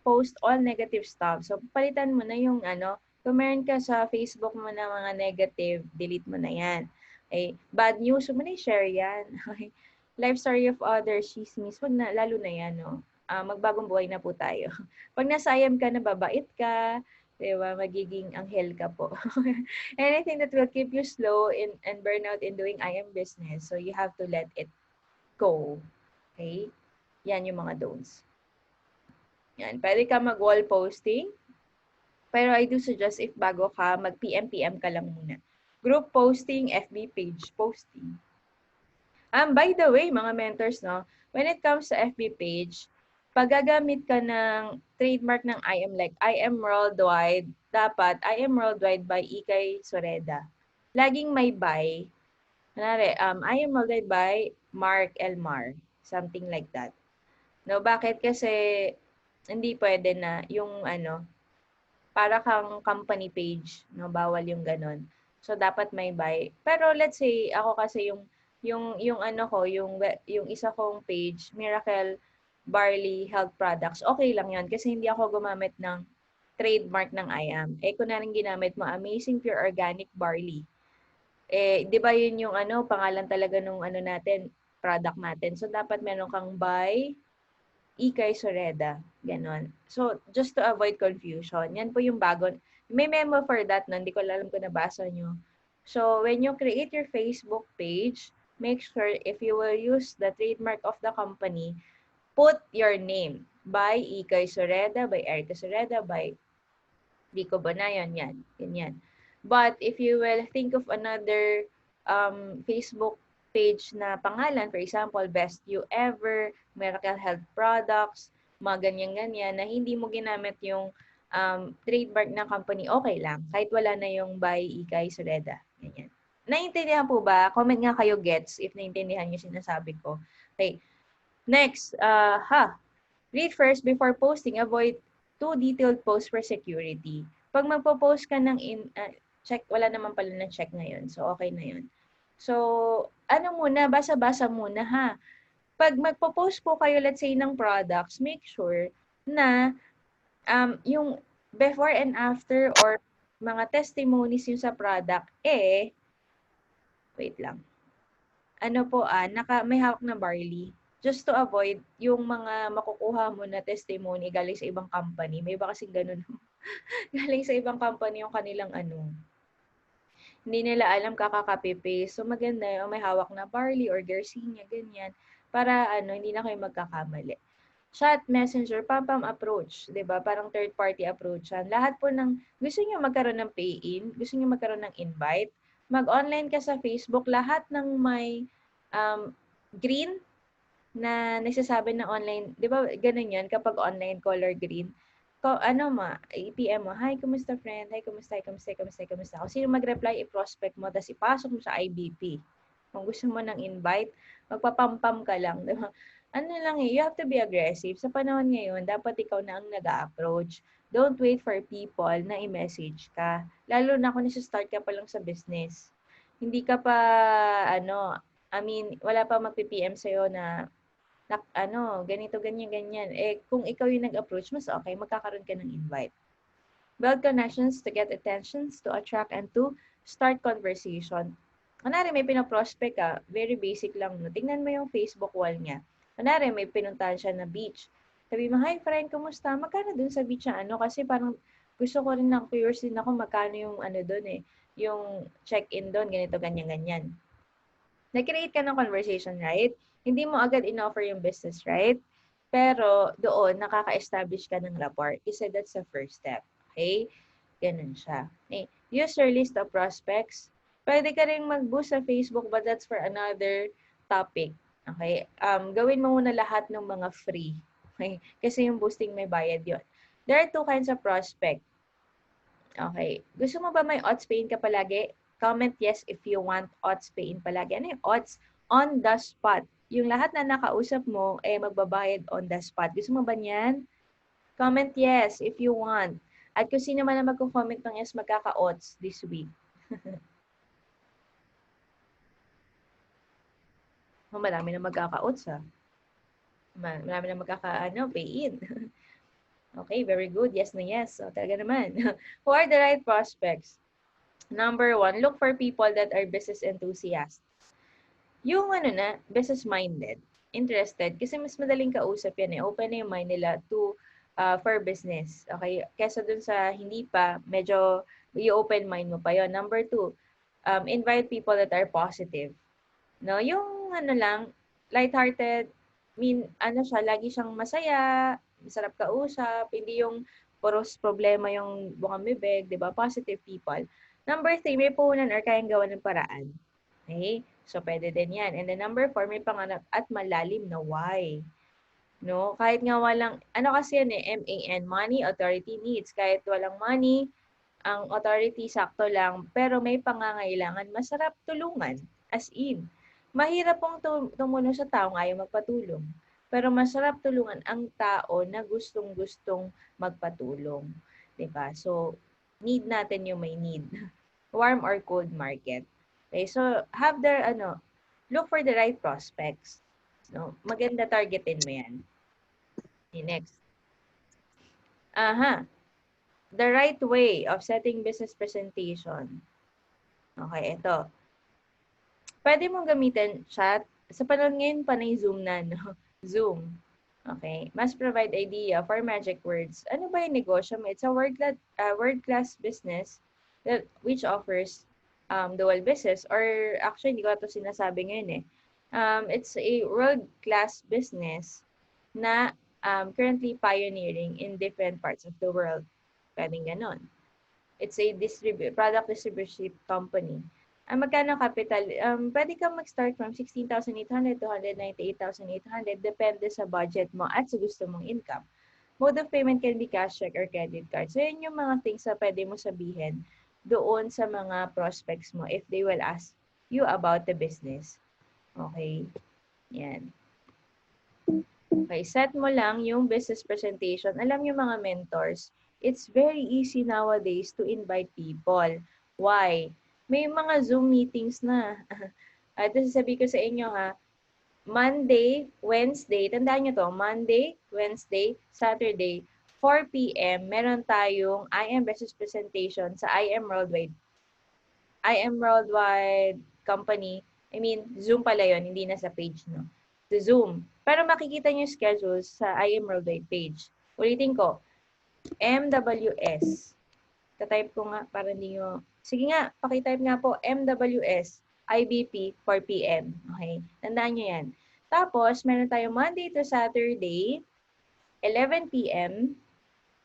post all negative stuff. So, palitan mo na yung ano, kung meron ka sa Facebook mo na mga negative, delete mo na yan. Okay? Bad news, mo na share yan. Okay? Life story of others, chismis, wag na, lalo na yan, no? Magbagong buhay na po tayo. Pag nasa IM ka, nababait ka, diba? Magiging anghel ka po. Anything that will keep you slow and burn out in doing IM business, so you have to let it go. Okay? Yan yung mga don'ts. Yan. Pwede ka mag-wall posting. Pero I do suggest if bago ka, mag-PM-PM ka lang muna. Group posting, FB page posting. By the way, mga mentors, no, when it comes to FB page, pag gagamit ka ng trademark ng IM, like IM Worldwide, dapat IM Worldwide by Ikay Soreda. Laging may by Kunwari, I am molded by Mark Elmar. Something like that. No, bakit? Kasi hindi pwede na yung para kang company page, no? Bawal yung ganon. So, dapat may buy. Pero let's say, ako kasi yung yung isa kong page, Miracle Barley Health Products, okay lang yon kasi hindi ako gumamit ng trademark ng IAM. Eh, kung naring ginamit mo, Amazing Pure Organic Barley. Eh, di ba yun yung pangalan talaga nung natin, product natin. So, dapat meron kang by Ikay Soreda. Ganon. So, just to avoid confusion, yan po yung bago. May memo for that, no? Hindi ko alam kung nabasa nyo. So, when you create your Facebook page, make sure if you will use the trademark of the company, put your name. By Ikay Soreda, by Erica Soreda, by Vico Bonayon, yan. Ganyan. But if you will think of another Facebook page na pangalan, for example, Best You Ever, Miracle Health Products, mga ganyan-ganyan, na hindi mo ginamit yung trademark ng company, okay lang. Kahit wala na yung by Ikay Sureda. Ganyan. Naintindihan po ba? Comment nga kayo gets if naintindihan yung sinasabi ko. Okay. Next, read first before posting. Avoid too detailed posts for security. Pag magpo-post ka ng check, wala naman pala na check ngayon. So, okay na yun. So, muna, basa-basa muna ha. Pag magpo-post po kayo, let's say, ng products, make sure na yung before and after or mga testimonies yung sa product, wait lang. May hawak na barley. Just to avoid yung mga makukuha mo na testimony galing sa ibang company. May iba kasing ganun. Galing sa ibang company yung kanilang hindi nila alam kakaka-paste. So maganda yung may hawak na barley or Garcinia, ganyan. Para hindi na kayo magkakamali. Chat, messenger, pam-pam approach, 'di ba? Parang third party approach yan. Lahat po ng gusto niyo magkaroon ng pay-in, gusto niyo magkaroon ng invite, mag-online ka sa Facebook, lahat ng may green na nagsasabi na online, 'di ba? Ganun 'yan kapag online color green. PM mo, hi, kumusta friend? Hi, kumusta? Kumusta? Kung sino mag-reply, i-prospect mo, tapos ipasok mo sa IBP. Kung gusto mo ng invite, magpapampam ka lang, 'di ba? You have to be aggressive. Sa panahon ngayon, dapat ikaw na ang nag-a-approach. Don't wait for people na i-message ka. Lalo na kung nasa-start ka pa lang sa business. Hindi ka pa, wala pa magpi-PM sa'yo na ganito, ganyan, ganyan. Eh, kung ikaw yung nag-approach, mas okay, magkakaroon ka ng invite. Build connections to get attentions, to attract, and to start conversation. Kunwari, may pinaprospect ka, very basic lang. No? Tingnan mo yung Facebook wall niya. Kunwari, may pinuntahan siya na beach. Sabi mo, hi friend, kumusta? Magkano dun sa beach na Kasi parang gusto ko rin curious din ako magkano yung dun yung check-in dun, ganito, ganyan, ganyan. Nag-create ka ng conversation, right? Hindi mo agad in-offer yung business, right? Pero doon, nakaka-establish ka ng rapport. Kasi that's the first step. Okay? Ganun siya. Okay. Use your list of prospects. Pwede ka rin mag-boost sa Facebook, but that's for another topic. Okay? Gawin mo muna lahat ng mga free. Okay? Kasi yung boosting may bayad yon. There are two kinds of prospect. Okay. Gusto mo ba may odds pay-in ka palagi? Comment yes if you want odds pay-in palagi. Ano yung odds? On the spot. Yung lahat na nakausap mo, magbabayad on the spot. Gusto mo ba niyan? Comment yes if you want. At kung sino man na magko-comment ng yes, magkaka-odds this week. Marami na magkaka-odds ha. Marami na pay-in. Okay, very good. Yes na yes. So, talaga naman. Who are the right prospects? Number 1, look for people that are business enthusiasts. Yung business-minded, interested, kasi mas madaling kausap yan Open na yung mind nila for business. Okay? Kesa dun sa hindi pa, medyo i-open mind mo pa yon. Number 2, invite people that are positive. No? Yung lighthearted, lagi siyang masaya, masarap kausap, hindi yung puros problema yung bukang bibig, di ba? Positive people. Number 3, may puhunan or kayang gawa ng paraan. Okay? So, pwede din yan. And then number 4, may pangarap at malalim na why. No? Kahit nga walang, kasi yan MAN, money, authority, needs. Kahit walang money, ang authority sakto lang, pero may pangangailangan, masarap tulungan. As in, mahirap pong tumulong sa taong ayaw magpatulong. Pero masarap tulungan ang tao na gustong-gustong magpatulong. 'Di ba? So, need natin yung may need. Warm or cold market. Okay, so have the look for the right prospects. No, maganda targetin mo 'yan. Okay, next. Aha, the right way of setting business presentation. Okay, ito. Pwede mong gamitin chat. Sa panahon ngayon, panay Zoom na, no? Zoom. Okay. Must provide idea for magic words. Ano ba yung negosyo mo? It's a world-class business that which offers dual business, or actually, hindi ko ito sinasabi ngayon eh. It's a world-class business na currently pioneering in different parts of the world. Pwedeng ganon. It's a product distribution company. Ang magkano capital? Pwede kang mag-start from 16,800 to 198,800. Depende sa budget mo at sa gusto mong income. Mode of payment can be cash, check, or credit card. So, yun yung mga things na pwede mo sabihin doon sa mga prospects mo if they will ask you about the business. Okay? Yan. Okay, set mo lang yung business presentation. Alam niyo mga mentors, it's very easy nowadays to invite people. Why? May mga Zoom meetings na. At sasabihin ko sa inyo ha, Monday, Wednesday, tandaan niyo to, Monday, Wednesday, Saturday, 4 p.m., meron tayong IM business presentation sa IM Worldwide company. I mean, Zoom pala yon, hindi na sa page, no? The Zoom. Pero makikita niyo yung schedules sa IM Worldwide page. Ulitin ko, MWS. Tatype ko nga para hindi nyo... Sige nga, pakitype nga po, MWS, IBP, 4 p.m. Okay? Tandaan nyo yan. Tapos, meron tayo Monday to Saturday, 11 p.m.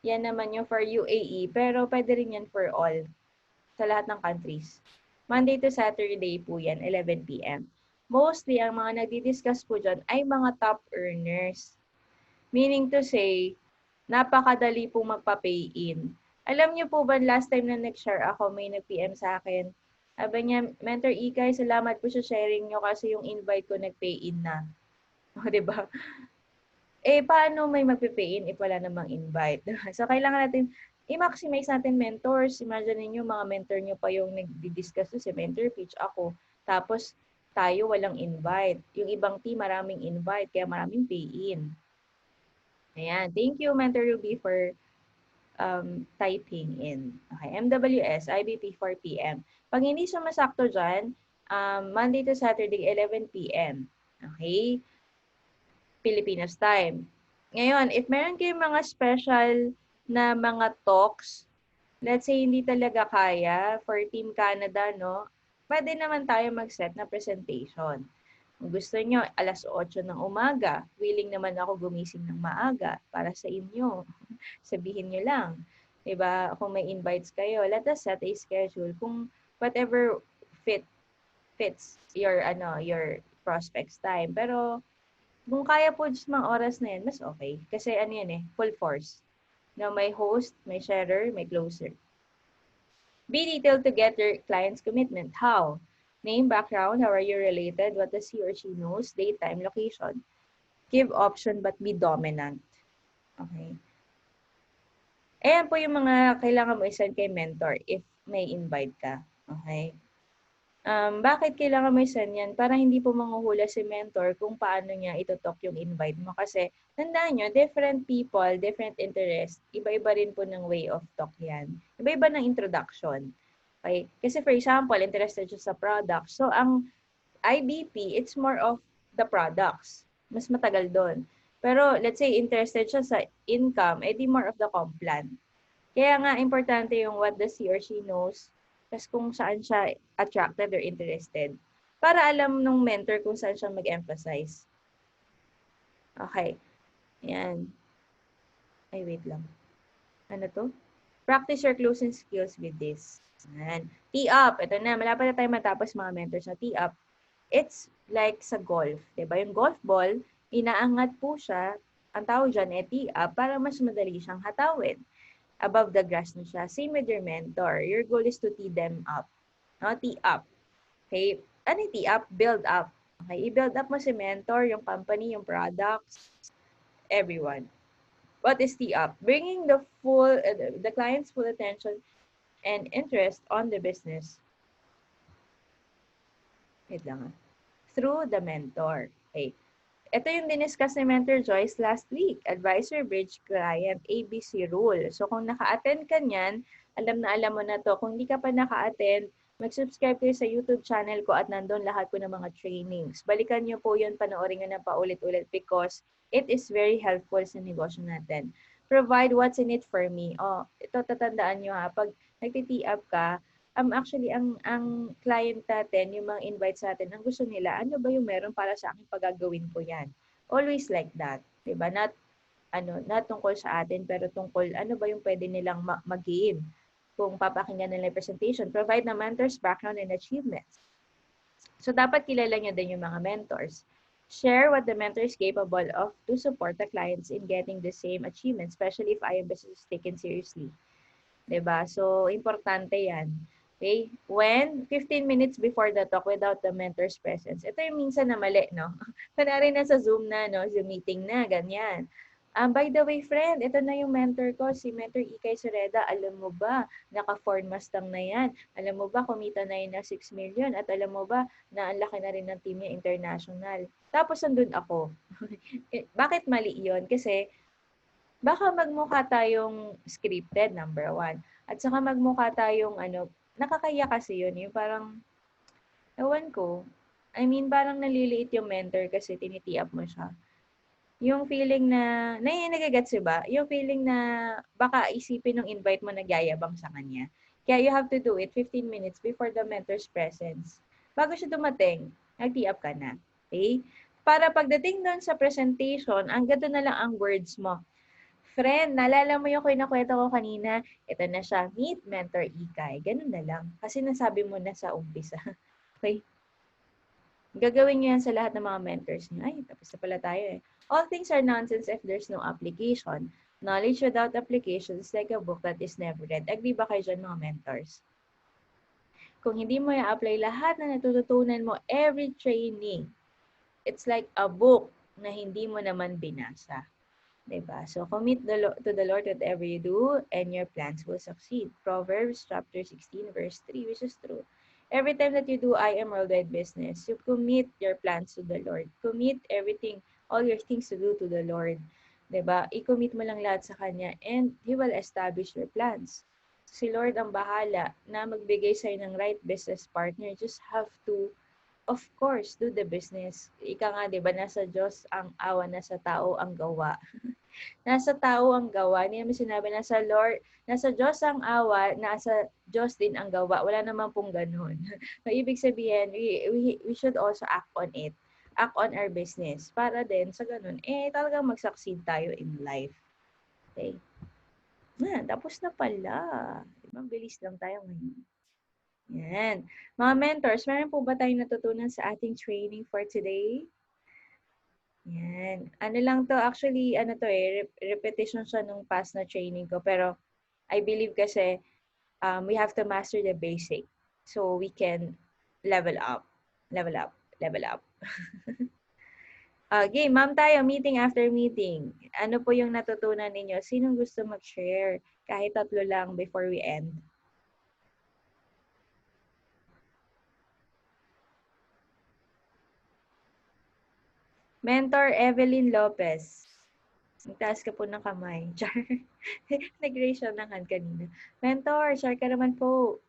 Yan naman yung for UAE, pero pwede rin yan for all sa lahat ng countries. Monday to Saturday po yan, 11 p.m. Mostly, ang mga nagdi-discuss po dyan ay mga top earners. Meaning to say, napakadali pong magpa-pay in. Alam niyo po ba, last time na nag-share ako, may nag-PM sa akin. Sabi niya, Mentor Ikay, salamat po sa sharing niyo kasi yung invite ko nag-pay in na. O, diba? Eh, paano may magpe-pay in if wala namang invite? So, kailangan natin i-maximize natin mentors. Imagine niyo mga mentor niyo pa yung nag-discuss sa mentor pitch ako. Tapos, tayo walang invite. Yung ibang team maraming invite, kaya maraming pay-in. Ayan. Thank you, Mentor Ruby, for typing in. Okay. MWS, IBP 4 p.m. Pag hindi sumasakto dyan, Monday to Saturday, 11 p.m. Okay? Pilipinas time. Ngayon, if meron kayong mga special na mga talks, let's say hindi talaga kaya for Team Canada, no? Pwede naman tayo mag-set na presentation. Kung gusto nyo, alas 8 ng umaga, willing naman ako gumising ng maaga para sa inyo. Sabihin nyo lang. Diba? Kung may invites kayo, let us set a schedule kung whatever fits your prospects time. Pero kung kaya po just mga oras na yan, mas okay. Kasi ano yan eh, full force. Na may host, may sharer, may closer. Be detailed to get your client's commitment. How? Name, background, how are you related, what does he or she knows, date, time, location. Give option but be dominant. Okay. Ayan po yung mga kailangan mo isend kay mentor if may invite ka. Okay. Bakit kailangan mo isend yan? Para hindi po manghuhula si mentor kung paano niya itutok yung invite mo. Kasi, tandaan nyo, different people, different interest, iba-iba rin po ng way of talk yan. Iba-iba ng introduction. Okay? Kasi for example, interested siya sa product. So, ang IBP, it's more of the products. Mas matagal doon. Pero, let's say, interested siya sa income, edi more of the comp plan. Kaya nga, importante yung what does he or she knows, tapos kung saan siya attracted or interested. Para alam nung mentor kung saan siya mag-emphasize. Okay. Yan. Ay, wait lang. Ano to? Practice your closing skills with this. Yan. Tee up. Ito na. Malapit na tayo matapos mga mentors na tee up. It's like sa golf. Diba? Yung golf ball, inaangat po siya. Ang tawag dyan ay tee up para mas madali siyang hatawin. Above the grass na siya. Same with your mentor. Your goal is to tee them up. No? Tee up. Okay? tee up? Build up. Okay, i-build up mo si mentor, yung company, yung products, everyone. What is tee up? Bringing the client's full attention and interest on the business. Wait lang ah. Through the mentor. Okay. Ito yung diniscuss ni Mentor Joyce last week. Advisor Bridge Client ABC Rule. So kung naka-attend ka niyan, alam na alam mo na to. Kung hindi ka pa naka-attend, mag-subscribe kayo sa YouTube channel ko at nandun lahat po ng mga trainings. Balikan niyo po yun, panoorin nyo na paulit-ulit because it is very helpful sa negosyo natin. Provide what's in it for me. Oh, ito tatandaan nyo ha. Pag nagti-tee up ka, actually, ang client natin, yung mga invites natin, ang gusto nila, ano ba yung meron para sa akin pag gagawin ko yan? Always like that. Diba? Not tungkol sa atin, pero tungkol ano ba yung pwede nilang mag-gain kung papakinggan nila yung presentation. Provide na mentor's background and achievements. So, dapat kilala nyo din yung mga mentors. Share what the mentor is capable of to support the clients in getting the same achievements, especially if IM business is taken seriously. Diba? So, importante yan. Okay? When 15 minutes before the talk without the mentor's presence. Ito yung minsan na mali, no? Kunwari na sa Zoom na, no? Zoom meeting na, ganyan. By the way, friend, ito na yung mentor ko, si Mentor Ikay Sureda. Alam mo ba, naka-Ford Mustang na yan. Alam mo ba, kumita na yun na 6 million. At alam mo ba, na ang laki na rin ng team niya international. Tapos, andun ako. Bakit mali yun? Kasi, baka magmukha tayong scripted, number one. At saka magmukha tayong nakakaya kasi yun. Yung parang, ewan ko. I mean, parang naliliit yung mentor kasi tinitiap mo siya. Yung feeling na, nagagets ba? Yung feeling na baka isipin ng invite mo nagyayabang sa kanya. Kaya you have to do it 15 minutes before the mentor's presence. Bago siya dumating, nag-tee-up ka na. Okay? Para pagdating doon sa presentation, ang ganda na lang ang words mo. Friend, naalala mo yung kwento ko kanina? Ito na siya, meet mentor Ikay. Ganun na lang. Kasi nasabi mo na sa umpisa. Okay? Gagawin niyo yan sa lahat ng mga mentors niyo. Ay, tapos na pala tayo eh. All things are nonsense if there's no application. Knowledge without application is like a book that is never read. Agree ba kayo dyan mga mentors? Kung hindi mo i-apply lahat na natututunan mo every training, it's like a book na hindi mo naman binasa. Diba? So, commit to the Lord whatever you do, and your plans will succeed. Proverbs chapter 16, verse 3, which is true. Every time that you do IM Worldwide Business, you commit your plans to the Lord. Commit everything, all your things to do to the Lord. Diba? I-commit mo lang lahat sa Kanya, and He will establish your plans. Si Lord ang bahala na magbigay sa'yo ng right business partner. You just have to, of course, do the business. Ika nga, diba, nasa Diyos ang awa, nasa tao ang gawa. Nasa tao ang gawa. Hindi naman sinabi nasa Diyos ang awa, nasa Diyos din ang gawa. Wala naman pong ganun. So, ibig sabihin, we should also act on it. Act on our business. Para din sa ganun, talagang mag-succeed tayo in life. Okay? Tapos na pala. Diba? Bilis lang tayo ngayon. Yan. Mga mentors, meron po ba tayong natutunan sa ating training for today? Yan. Ano lang to, actually, repetition siya nung past na training ko. Pero, I believe kasi, we have to master the basic. So, we can level up. Level up. Level up. Okay, ma'am tayo, meeting after meeting. Ano po yung natutunan ninyo? Sinong gusto mag-share? Kahit 3 lang before we end. Mentor Evelyn Lopez. Magtaas ka po ng kamay. Char. Nag-raise siya ng hand kanina. Mentor, share ka naman po.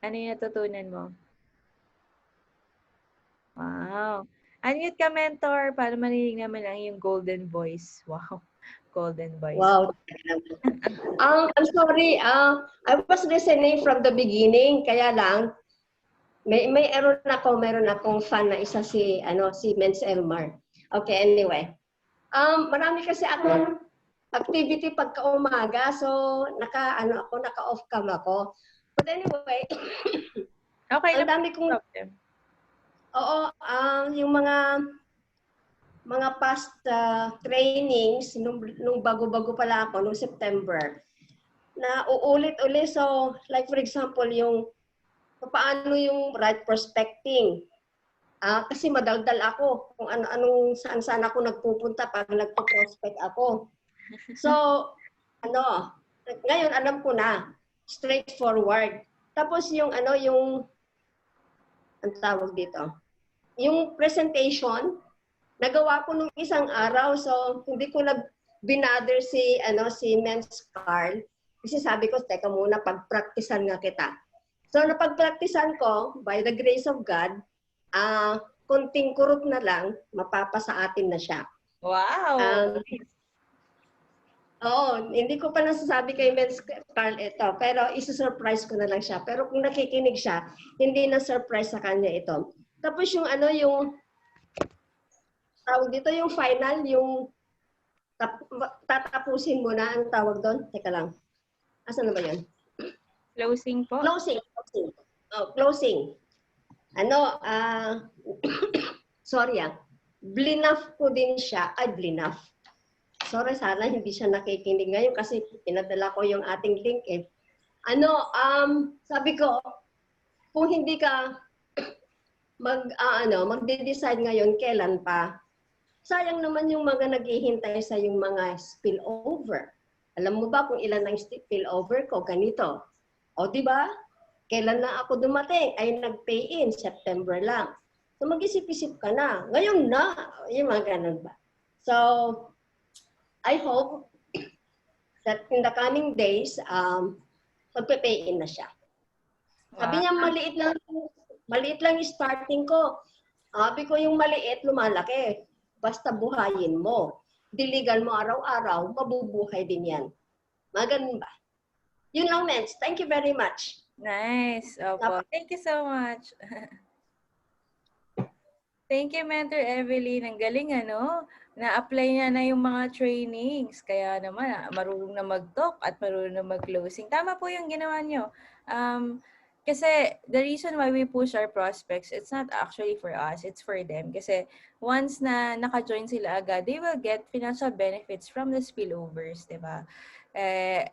Ano yung natutunan mo? Wow. Unmute ka, mentor, para marinig naman lang yung golden voice. Wow. Golden voice. Wow. I'm sorry. I was listening from the beginning, kaya lang may error na ako, meron akong fan na isa si Men's Elmar. Okay, anyway. Marami kasi akong activity pagka-umaga, so naka-off cam ako. But anyway, okay, ang dami kong problem. Oo, yung mga past trainings nung bago-bago pala ako nung September na uulit-ulit. So, like for example, yung paano yung right prospecting. Kasi madaldal ako kung saan ako nagpupunta pag nagpo-prospect ako. So, ngayon alam ko na, straightforward. Tapos yung ang tawag dito, yung presentation, nagawa ko nung isang araw, so hindi ko na binother si Men's Carl. Kasi sabi ko, teka muna, pag-practicean nga kita. So, napag-practicean ko, by the grace of God, konting kurot na lang, mapapasa atin na siya. Wow! Oo, hindi ko pa nasasabi kay Men's Carl ito, pero isusurprise ko na lang siya. Pero kung nakikinig siya, hindi na surprise sa kanya ito. Tapos yung tawag dito, yung final, yung tatapusin mo na ang tawag doon. Teka lang. Asan na ba yun? Closing po? Closing. Closing. Sorry blinaf ko din siya. Blinaf. Sorry, sana hindi siya nakikinig ngayon kasi pinadala ko yung ating link eh. Sabi ko, kung hindi ka magde-decide ngayon, kailan pa? Sayang naman yung mga naghihintay sa yung mga spillover. Alam mo ba kung ilan ang spillover ko? Ganito. O, di ba? Kailan na ako dumating? Ay, nag-pay in. September lang. So, mag-isip-isip ka na. Ngayon na. Yung mga ganun ba? So, I hope that in the coming days, magpe-pay in na siya. Sabi niya, maliit lang yung starting ko. Sabi ko, yung maliit, lumalaki. Basta buhayin mo. Diligan mo araw-araw, mabubuhay din yan. Maganon ba? Yun lang, Mens. Thank you very much. Nice. Opo. Thank you so much. Thank you, Mentor Evelyn. Ang galing, na-apply niya na yung mga trainings. Kaya naman, marunong na mag-talk at marunong na mag-closing. Tama po yung ginawa niyo. Kasi the reason why we push our prospects, it's not actually for us, it's for them. Kasi once na naka-join sila agad, they will get financial benefits from the spillovers, di ba?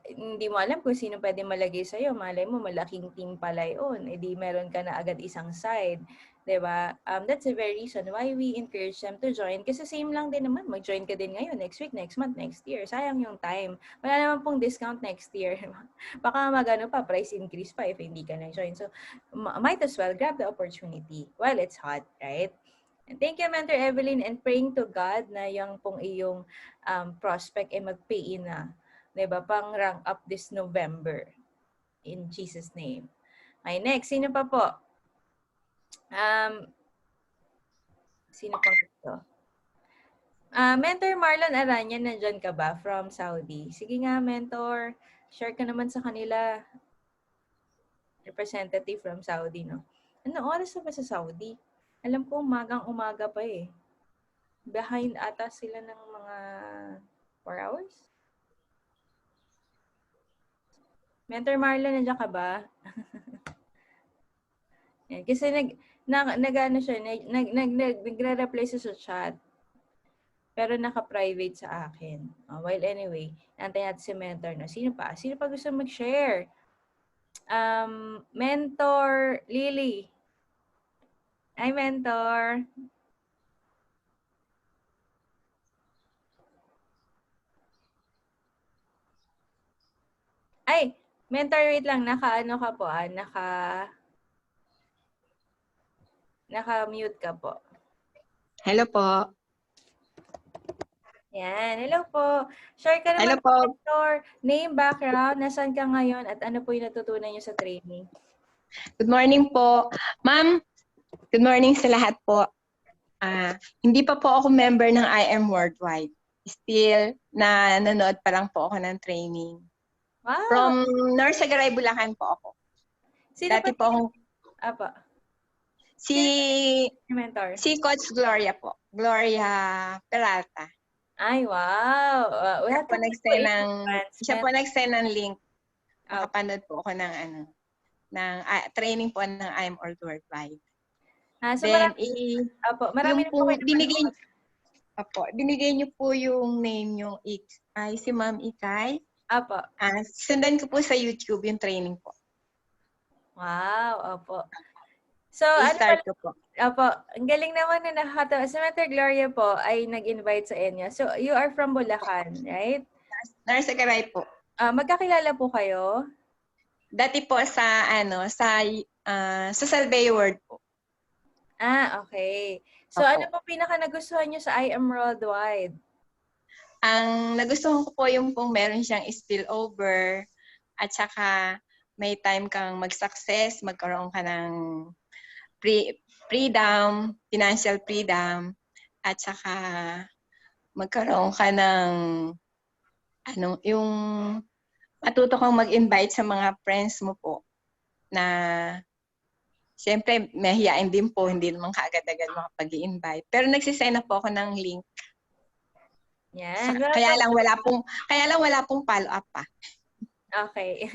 Hindi mo alam kung sino pwede malagay sa'yo. Malay mo, malaking team pala yun. Di meron ka na agad isang side. Diba? That's the very reason why we encourage them to join. Kasi same lang din naman, mag-join ka din ngayon, next week, next month, next year. Sayang yung time. Wala naman pong discount next year. Baka price increase pa if hindi ka na-join. So, might as well grab the opportunity while it's hot, right? And thank you, Mentor Evelyn, and praying to God na yung pong iyong prospect ay mag-pay in na. Diba? Pang rank up this November. In Jesus' name. Okay, next. Sino pa po? Sino pang ito? Mentor Marlon Aranya, nandyan ka ba from Saudi? Sige nga, Mentor. Share ka naman sa kanila. Representative from Saudi, no? Ano oras na ba sa Saudi? Alam ko, umaga pa eh. Behind ata sila ng mga 4 hours? Mentor Marlon, nandiyan ka ba? Yan. Kasi nagre-reply sa chat. Pero naka-private sa akin. Well, anyway, antay natin si Mentor na. Sino pa? Sino pa gusto mag-share? Mentor Lily. Hi, Mentor. Ay, Mentor, wait lang. Naka-ano ka po? Naka-mute ka po. Hello po. Yan. Hello po. Share ka naman, Mentor. Name, background, nasaan ka ngayon, at ano po yung natutunan niyo sa training? Good morning po. Ma'am, good morning sa lahat po. Hindi pa po ako member ng IM Worldwide. Still, nanonood pa lang po ako ng training. Wow. From Norsagaray, Bulacan po ako. Sino Dati po akong... Apa. Si Mentor. Si Coach Gloria po. Gloria Peralta. Ay, wow. Siya po nag-send ng link. Makapanood po ako ng training po ng IM Worldwide. So then, marami po binigay niyo po yung name yung ay si Ma'am Ikay. Apo. Sundan ko po sa YouTube yung training po. Wow, opo. So, ano I-start ko po. Opo, ang galing naman na nakakatawa. Si Mentor Gloria po ay nag-invite sa inyo. So, you are from Bulacan, right? Narsagaray po. Magkakilala po kayo? Dati po sa sa Salvay World po. Okay. So, Opo. ano po pinaka nagustuhan nyo sa I Am Worldwide? Ang nagustuhan ko po yung pong meron siyang spillover at saka may time kang mag-success, magkaroon ka ng freedom, financial freedom, at saka magkaroon ka ng yung matuto kang mag-invite sa mga friends mo po na siyempre mahihain din po, hindi naman kaagad-agad makapag-i-invite. Pero nagsisign up po ako ng link. Yan. Kaya lang wala pong follow-up pa. Okay.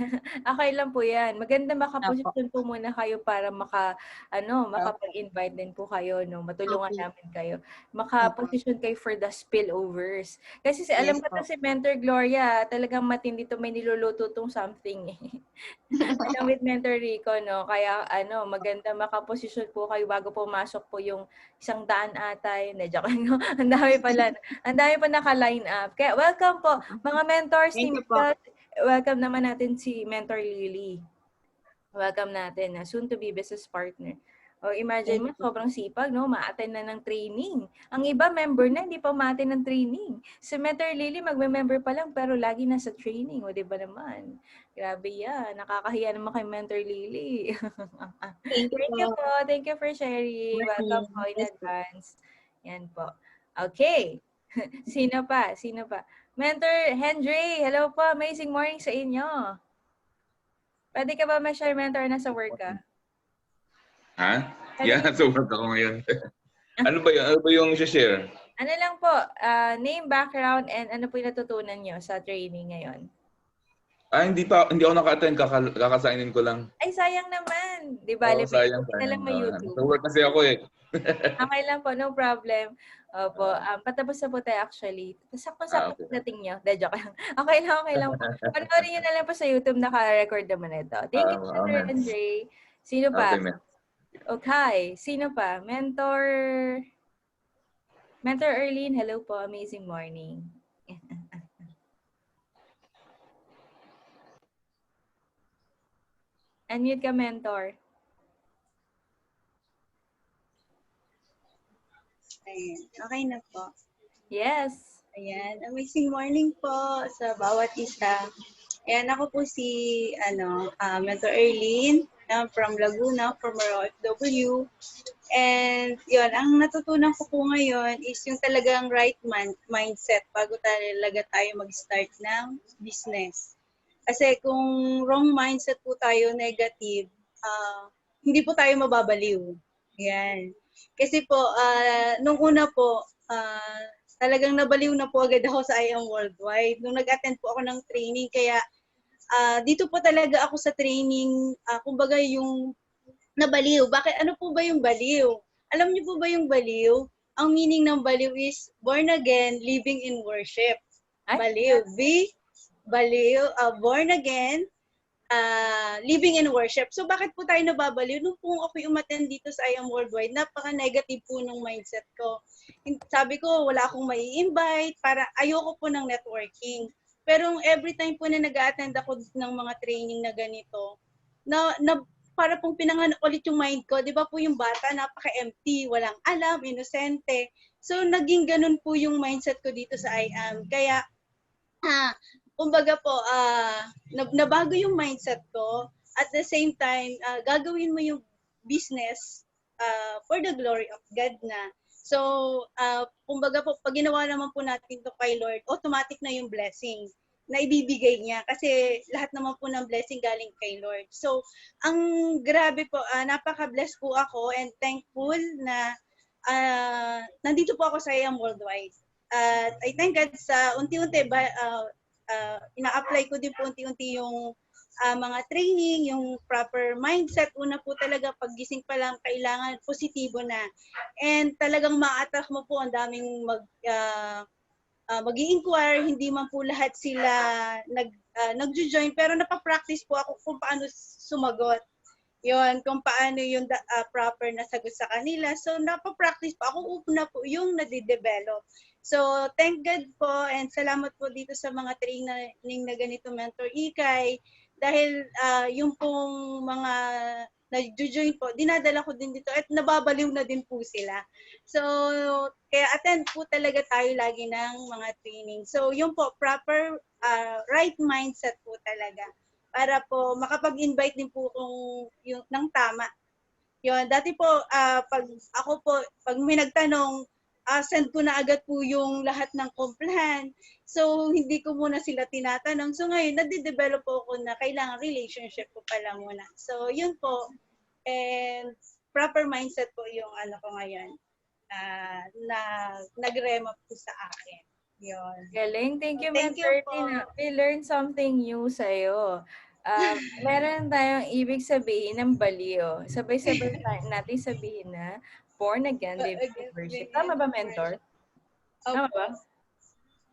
Okay lang po yan. Maganda makaposisyon po muna kayo para makapag-invite din po kayo, no? Matulungan Okay. namin kayo. Makaposisyon kayo for the spillovers. Kasi alam ko Yes, po. si Mentor Gloria, talagang matindi to, may niluluto tong something. Alam with Mentor Rico, no? Kaya maganda makaposisyon po kayo bago pumasok po yung 100 ata yun. Joke lang, no? Ang dami pala. Ang dami pa naka-line up. Kaya welcome po, mga mentors Thank ni you po. Welcome naman natin si Mentor Lily. Welcome natin na soon to be business partner. O imagine mo, sobrang sipag, no? Ma-attend na ng training. Ang iba, member na, hindi pa ma-attend ng training. Si Mentor Lily, magme-member pa lang, pero lagi nasa training. O, di ba naman? Grabe yan. Nakakahiya naman kay Mentor Lily. Thank you Thank you po. po. Thank you for sharing. Welcome po in advance. Yan po. Okay. Sino pa? Mentor Henry, hello po. Amazing morning sa inyo. Pwede ka ba ma-share, Mentor, nasa work ka? Ha? Yeah, so work ako ngayon. Ano ba yung share? Ano lang po, name, background, and ano po yung natutunan nyo sa training ngayon? Hindi ako naka-attend, kakasainin ko lang. Ay, sayang naman. Di ba, Sayang. na lang may YouTube. So work kasi ako eh. Okay lang po, no problem. Opo, patapos na po tayo actually. Sakto-sakto Okay. dating nyo. Joke lang. Okay lang po. Panoorin nyo na lang po sa YouTube, naka-record naman ito. Thank you, Mentor Andre. Sino pa? Okay, sino pa? Mentor Erlene, hello po. Amazing morning. Unmute ka, Mentor. Ayan. Okay na po. Yes. Ayan. Amazing morning po sa bawat isa. Ayan, ako po si Mentor Erlene from Laguna, former OFW. And yun, ang natutunan ko po ngayon is yung talagang right mindset bago talaga tayo mag-start ng business. Kasi kung wrong mindset po tayo, negative, hindi po tayo mababaliw. Ayan. Kasi po, nung una po, talagang nabaliw na po agad ako sa I Am Worldwide. Nung nag-attend po ako ng training, kaya dito po talaga ako sa training, kumbaga yung nabaliw. Bakit? Ano po ba yung baliw? Alam niyo po ba yung baliw? Ang meaning ng baliw is born again, living in worship. Baliw. Baliw, born again, living in worship. So bakit po tayo nababaliw? Nung po ako umattend dito sa I Am Worldwide, napaka-negative po ng mindset ko. Sabi ko, wala akong mai-invite, para ayoko po ng networking. Pero every time po na nag-attend ako ng mga training na ganito, na para pong pinanganak ulit yung mind ko, di ba po yung bata, napaka-empty, walang alam, inosente. So naging ganun po yung mindset ko dito sa I Am. Kaya, kumbaga po, nabago yung mindset ko. At the same time, gagawin mo yung business for the glory of God na. So, kumbaga po, pag ginawa naman po natin to kay Lord, automatic na yung blessing na ibibigay niya. Kasi lahat naman po ng blessing galing kay Lord. So, ang grabe po, napaka-blessed po ako and thankful na nandito po ako sa I Am Worldwide. At I thank God sa unti-unti ina-apply ko din po unti-unti yung mga training, yung proper mindset. Una po talaga, paggising pa lang, kailangan positibo na. And talagang ma-attract mo po ang daming mag-i-inquire. Hindi man po lahat sila nag-join, pero napapractice po ako kung paano sumagot. Yun, kung paano yung proper na sagot sa kanila. So, napapractice po. Ako una po yung nadidevelop. So, thank God po and salamat po dito sa mga training na ganito, Mentor Ikay. Dahil yung pong mga na-join po, dinadala ko din dito at nababaliw na din po sila. So, kaya attend po talaga tayo lagi ng mga training. So, yung po, proper right mindset po talaga para po makapag-invite din po kung yung ng tama. Yun, dati po pag ako po pag may nagtanong, send ko na agad po yung lahat ng complaint. So hindi ko muna sila tinatanong. So ngayon nade-develop po ako na kailangan relationship po pala muna. So yun po. And proper mindset po yung ano ko ngayon. Na nagrema po sa akin. Yun. Galing. Thank you, Thank you Mentor po. Tina. We learned something new sa'yo. Meron tayong ibig sabihin ng baliw. Sabay-sabay natin sabihin na born again, living in worship. Tama ba, Mentor? Tama ba?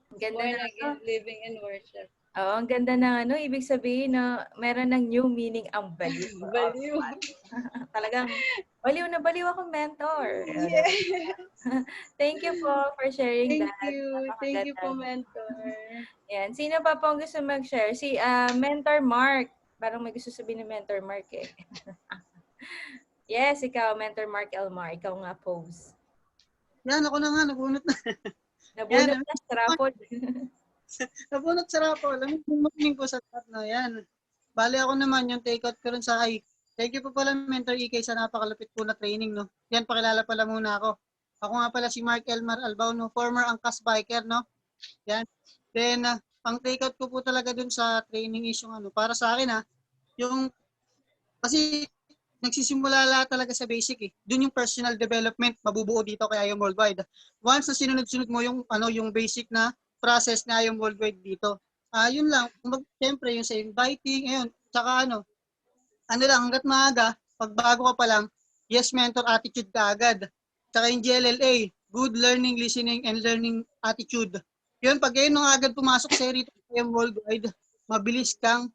Ang ganda Born na again, living in worship. Oo, ang ganda ng ano, ibig sabihin na meron ng new meaning ang baliw. Baliw. Talagang baliw na baliw akong mentor. Yeah. Thank you po for sharing Thank that. you. Thank you po, Napakaganda. mentor. Yan. Sino pa po ang gusto mag-share? Si Mentor Mark. Parang may gusto sabihin ni Mentor Mark eh. Yes, ikaw, Mentor Mark Elmar. Ikaw nga pose. Yan, ako na nga, nabunot na. Nabunot na sa rapod. Nabunot sa rapo. Alam mo, morning po sa lahat na yan. Bali ako naman, yung take-out ko rin sa ay. Thank you po pala, Mentor EK, sa napakalapit po na training, no? Yan, pakilala pala muna ako. Ako nga pala si Mark Elmar Albao, no? Former angkas biker, no? Yan. Then, ang take-out ko po talaga dun sa training is yung ano, para sa akin, yung, kasi nagsisimula lahat talaga sa basic eh. Doon yung personal development mabubuo dito kay IOM Worldwide. Once na sinunod-sunod mo yung ano yung basic na process na IOM Worldwide dito. Yun lang, siyempre yung sa inviting, ayun, tsaka ano lang hangga't maaga, pag bago ka pa lang, yes mentor attitude ka agad. Tsaka yung GLLA, good learning, listening and learning attitude. Yun, pag yun nung agad pumasok sa rito IOM Worldwide, mabilis kang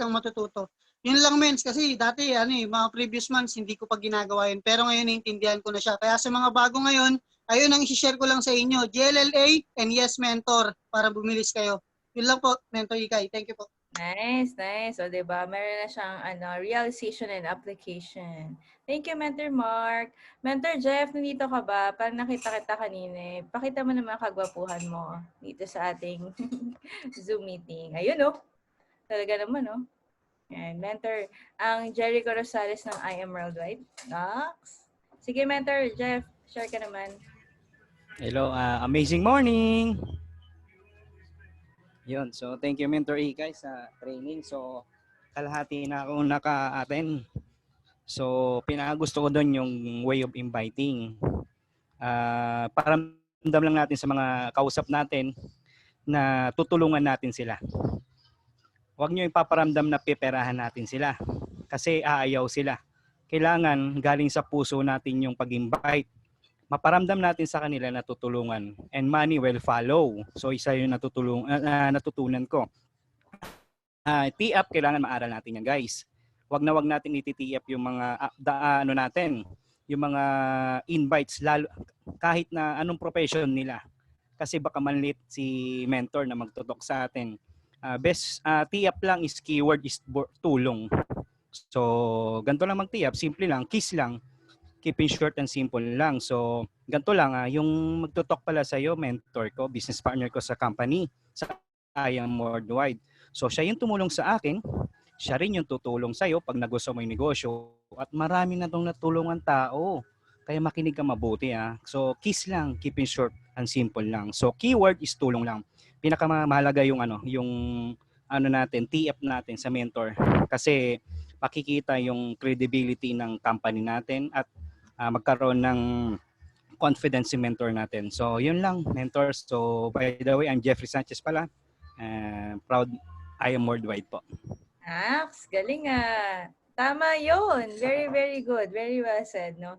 matututo. Yun lang mens kasi dati mga previous months hindi ko pa ginagawa yun pero ngayon naiintindihan ko na siya. Kaya sa mga bago ngayon, ayun ang i-share ko lang sa inyo, GLLA and Yes Mentor para bumilis kayo. Yun lang po, Mentor Ikay. Thank you po. Nice, nice. O, diba? Meron na siyang realization and application. Thank you, Mentor Mark. Mentor Jeff, nandito ka ba? Parang nakita kita kanina. Pakita mo naman kagwapuhan mo dito sa ating Zoom meeting. Ayun, oh. Talaga naman, oh. Yan, Mentor, ang Jericho Rosales ng IM Worldwide. Nox. Sige, Mentor Jeff, share ka naman. Hello, amazing morning! Yun, so thank you Mentor Ikay sa training. So, kalahati na ako naka-attend. So, pinakagusto ko doon yung way of inviting. Paramdam lang natin sa mga kausap natin na tutulungan natin sila. Huwag nyo ipaparamdam na piperahan natin sila kasi aayaw sila. Kailangan galing sa puso natin yung pag-invite. Maparamdam natin sa kanila na tutulungan and money will follow. So isa yung natutunan ko. Tee up, kailangan maaral natin yan guys. Wag natin iti-tee up yung mga yung mga invites lalo kahit na anong profession nila. Kasi baka manlit si mentor na magtutok sa atin. Best tee up lang is keyword is tulong. So ganito lang mag-tee up, simple lang, kiss lang. Keeping short and simple lang. So, ganito lang. Yung magtutok pala sa'yo, mentor ko, business partner ko sa company, sa IOM Worldwide. So, siya yung tumulong sa akin. Siya rin yung tutulong sa'yo pag nagusto mo yung negosyo. At marami na itong natulungan tao. Kaya makinig ka mabuti. So, kiss lang, keeping short and simple lang. So, keyword is tulong lang. Pinakamahalaga yung natin, tee up natin sa mentor. Kasi, makikita yung credibility ng company natin at magkaroon ng confidence si mentor natin. So, yun lang, mentors. So, by the way, I'm Jeffrey Sanchez pala. Proud IOM Worldwide po. Galing ah. Tama yun. Very, very good. Very well said, no?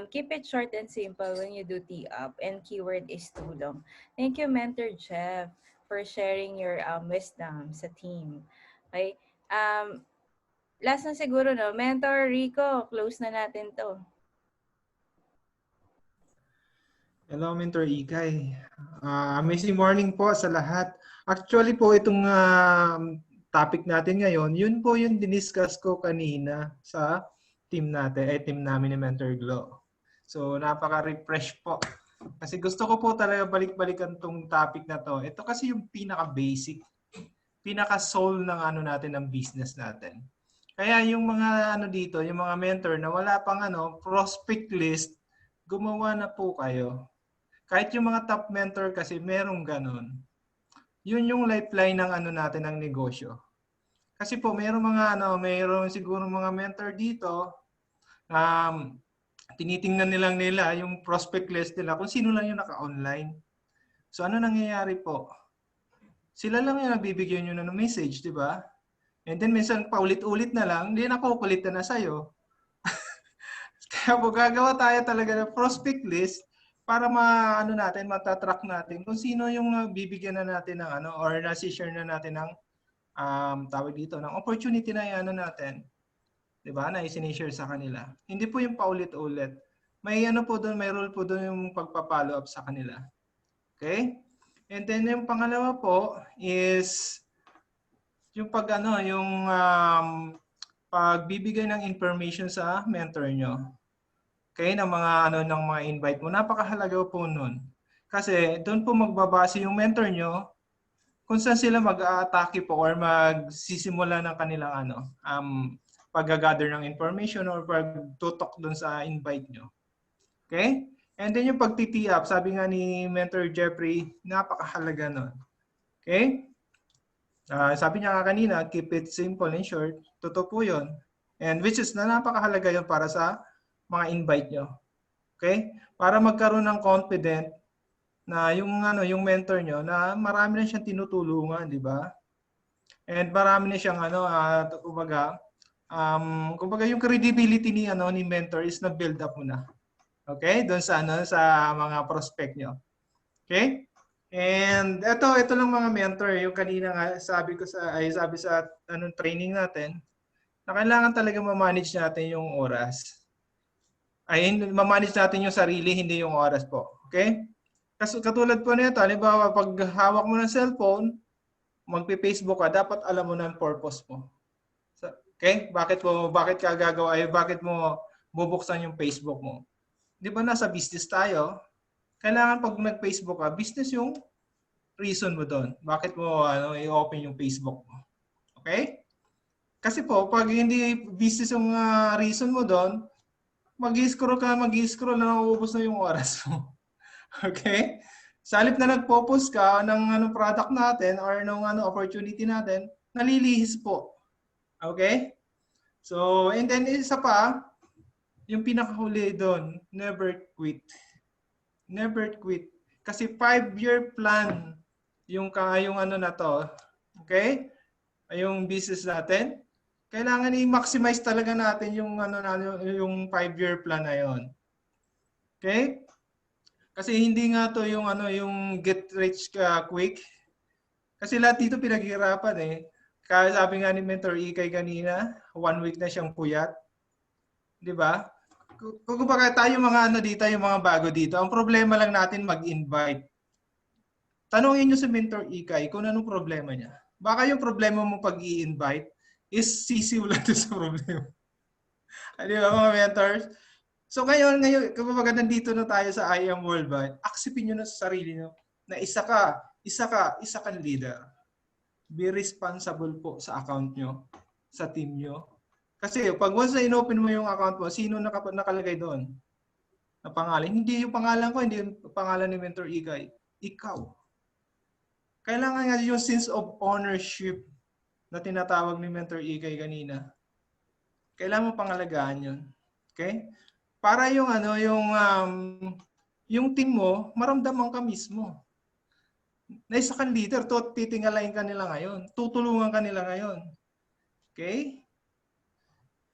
Keep it short and simple when you do tee up. And keyword is tulong. Thank you, Mentor Jeff, for sharing your wisdom sa team. Okay? Last na siguro, no? Mentor Rico, close na natin to. Hello, Mentor Ikay. Amazing morning po sa lahat. Actually po, itong topic natin ngayon, yun po yung diniscuss ko kanina sa team natin, team namin ni Mentor Glo. So, napaka-refresh po. Kasi gusto ko po talaga balik-balikan tong topic na to. Ito kasi yung pinaka-basic, pinaka-soul ng ano natin, ng business natin. Kaya yung mga ano dito, yung mga mentor na wala pang prospect list, gumawa na po kayo. Kahit yung mga top mentor kasi merong ganun. Yun yung lifeline ng ano natin ng negosyo. Kasi po mayroong mga mayroong siguro mga mentor dito, tinitingnan nila yung prospect list nila kung sino lang yung naka-online. So ano nangyayari po? Sila lang yung nabibigyan nyo ng message, di ba? And then minsan paulit-ulit na lang, hindi na kukulit na sa'yo. Kaya po gagawa tayo talaga ng prospect list para matatrack natin kung sino yung bibigyan na natin ng or nasi-share na natin ng tawag dito, ng opportunity na natin. 'Di ba? Na i-share sa kanila. Hindi po yung paulit-ulit. May po doon, may rule po doon yung pagpa-follow up sa kanila. Okay? And then yung pangalawa po is yung pagbibigay ng information sa mentor nyo. Okay, ng mga ng mga invite mo, napakahalaga po noon. Kasi doon po magbabase yung mentor nyo kung saan sila mag-a-atake po or magsisimula ng kanilang pag-gather ng information or pagtutok doon sa invite nyo. Okay? And then yung pag-tee up, sabi nga ni Mentor Jeffrey, napakahalaga noon. Okay? Sabi niya nga kanina, keep it simple and short. Totoo po yun. And which is napakahalaga yun para sa mga invite nyo. Okay? Para magkaroon ng confident na yung mentor nyo na marami na siyang tinutulungan, di ba? And marami na siyang kumbaga yung credibility ni mentor is na-build up mo na. Okay? Doon sa sa mga prospect nyo. Okay? And ito lang mga mentor, yung kanina nga sabi sa training natin, na kailangan talaga ma-manage natin yung oras. Ma-manage natin yung sarili, hindi yung oras po. Okay? Kasi katulad po nito, halimbawa pag hawak mo ng cellphone, magpe-Facebook ka, dapat alam mo na ang purpose mo. Okay? Bakit ka gagawa, bakit mo bubuksan yung Facebook mo? Di ba nasa business tayo? Kailangan pag nag-Facebook ka, business yung reason mo doon. Bakit mo i-open yung Facebook mo? Okay? Kasi po, pag hindi business yung reason mo doon, mag-i-scroll na nauubos na yung oras mo. Okay? Sa halip na nagpo-post ka ng product natin or ng opportunity natin, nalilihis po. Okay? So, and then isa pa, yung pinakahuli doon, never quit. Never quit. Kasi 5-year plan yung na to. Okay? Yung business natin. Kailangan i-maximize talaga natin yung yung 5-year plan na yon. Okay? Kasi hindi nga to yung yung get rich quick. Kasi lahat dito pinaghirapan eh. Kaya sabi nga ni Mentor Ikay kanina, 1 week na siyang puyat. 'Di ba? Kung baka tayo mga dito, yung mga bago dito, ang problema lang natin mag-invite. Tanungin niyo si Mentor Ikay kung anong problema niya. Baka yung problema mo pag i-invite is sisiw lang sa problema. Di ba mga mentors? So ngayon, kapag nandito na tayo sa I Am Worldwide, acceptin nyo na sa sarili nyo na isa kang leader. Be responsible po sa account nyo, sa team nyo. Kasi pag once na inopen mo yung account mo, sino nakalagay doon? Na pangalan? Hindi yung pangalan ko, hindi yung pangalan ni Mentor Ikay. Ikaw. Kailangan nga yung sense of ownership na tinatawag ni Mentor Ikay kanina. Kailangan mo pangalagaan yun. Okay? Para yung yung team mo, maramdaman ka mismo. Na isa kang leader, titingalain ka nila ngayon. Tutulungan ka nila ngayon. Okay?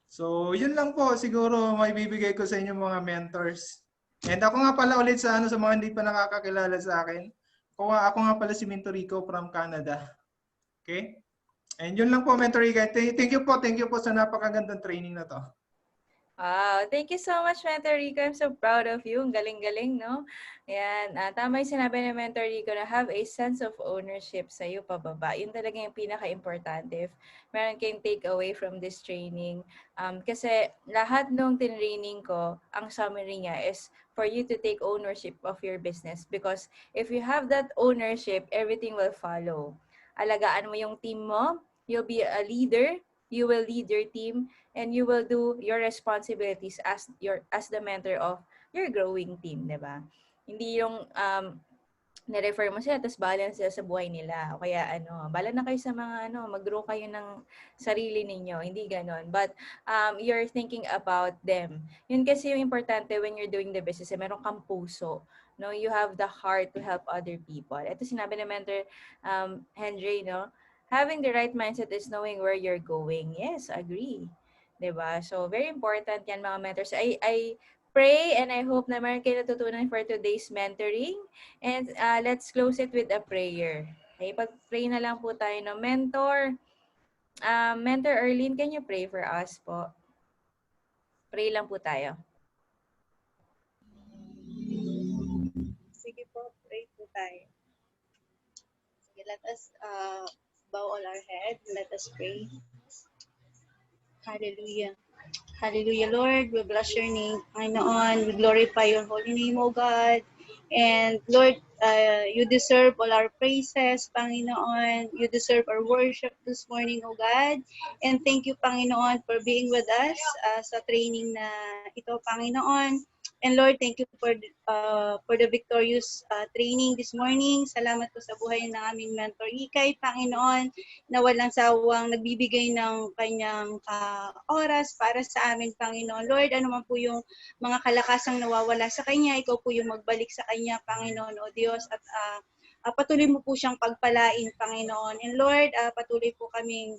So, yun lang po siguro may bibigay ko sa inyo mga mentors. And ako nga pala ulit sa mga hindi pa nakakakilala sa akin. Ako nga pala si Mentor Rico from Canada. Okay? And yun lang po, Mentor Ikay. Thank you po sa napakagandang training na to. Wow, thank you so much, Mentor Rico. I'm so proud of you. Ang galing-galing, no? Ayan, tama yung sinabi ni Mentor Rico na have a sense of ownership sa iyo pababa. Yun talaga yung pinaka-importante. If meron kayong take away from this training. Kasi lahat nung tinraining ko, ang summary niya is for you to take ownership of your business. Because if you have that ownership, everything will follow. Alagaan mo yung team mo. You'll be a leader. You will lead your team and you will do your responsibilities as the mentor of your growing team, 'di ba? Hindi yung ni-refer mo sila tapos bahala sila sa buhay nila. O kaya bahala na kayo sa mga mag-grow kayo ng sarili ninyo. Hindi ganon. But you're thinking about them. Yun kasi yung importante when you're doing the business, meron kang puso. No, you have the heart to help other people. Ito sinabi ni Mentor Henry, no? Having the right mindset is knowing where you're going. Yes, agree. 'Di ba? So, very important yan mga mentors. I pray and I hope na meron kayo natutunan for today's mentoring. And let's close it with a prayer. Okay, pag-pray na lang po tayo, no? Mentor Erlene, can you pray for us po? Pray lang po tayo. Sige po, pray po tayo. Sige, let us bow all our heads. Let us pray. Hallelujah. Hallelujah, Lord. We bless your name, Panginoon. We glorify your holy name, O God. And Lord, you deserve all our praises, Panginoon. You deserve our worship this morning, O God. And thank you, Panginoon, for being with us sa training na ito, Panginoon. And Lord, thank you for the victorious training this morning. Salamat po sa buhay ng aming mentor Ikay, Panginoon, na walang sawang nagbibigay ng kanyang oras para sa amin, Panginoon. Lord, ano man po yung mga kalakasang nawawala sa kanya, ikaw po yung magbalik sa kanya, Panginoon, o Diyos, at patuloy mo po siyang pagpalain, Panginoon. And Lord, patuloy po kaming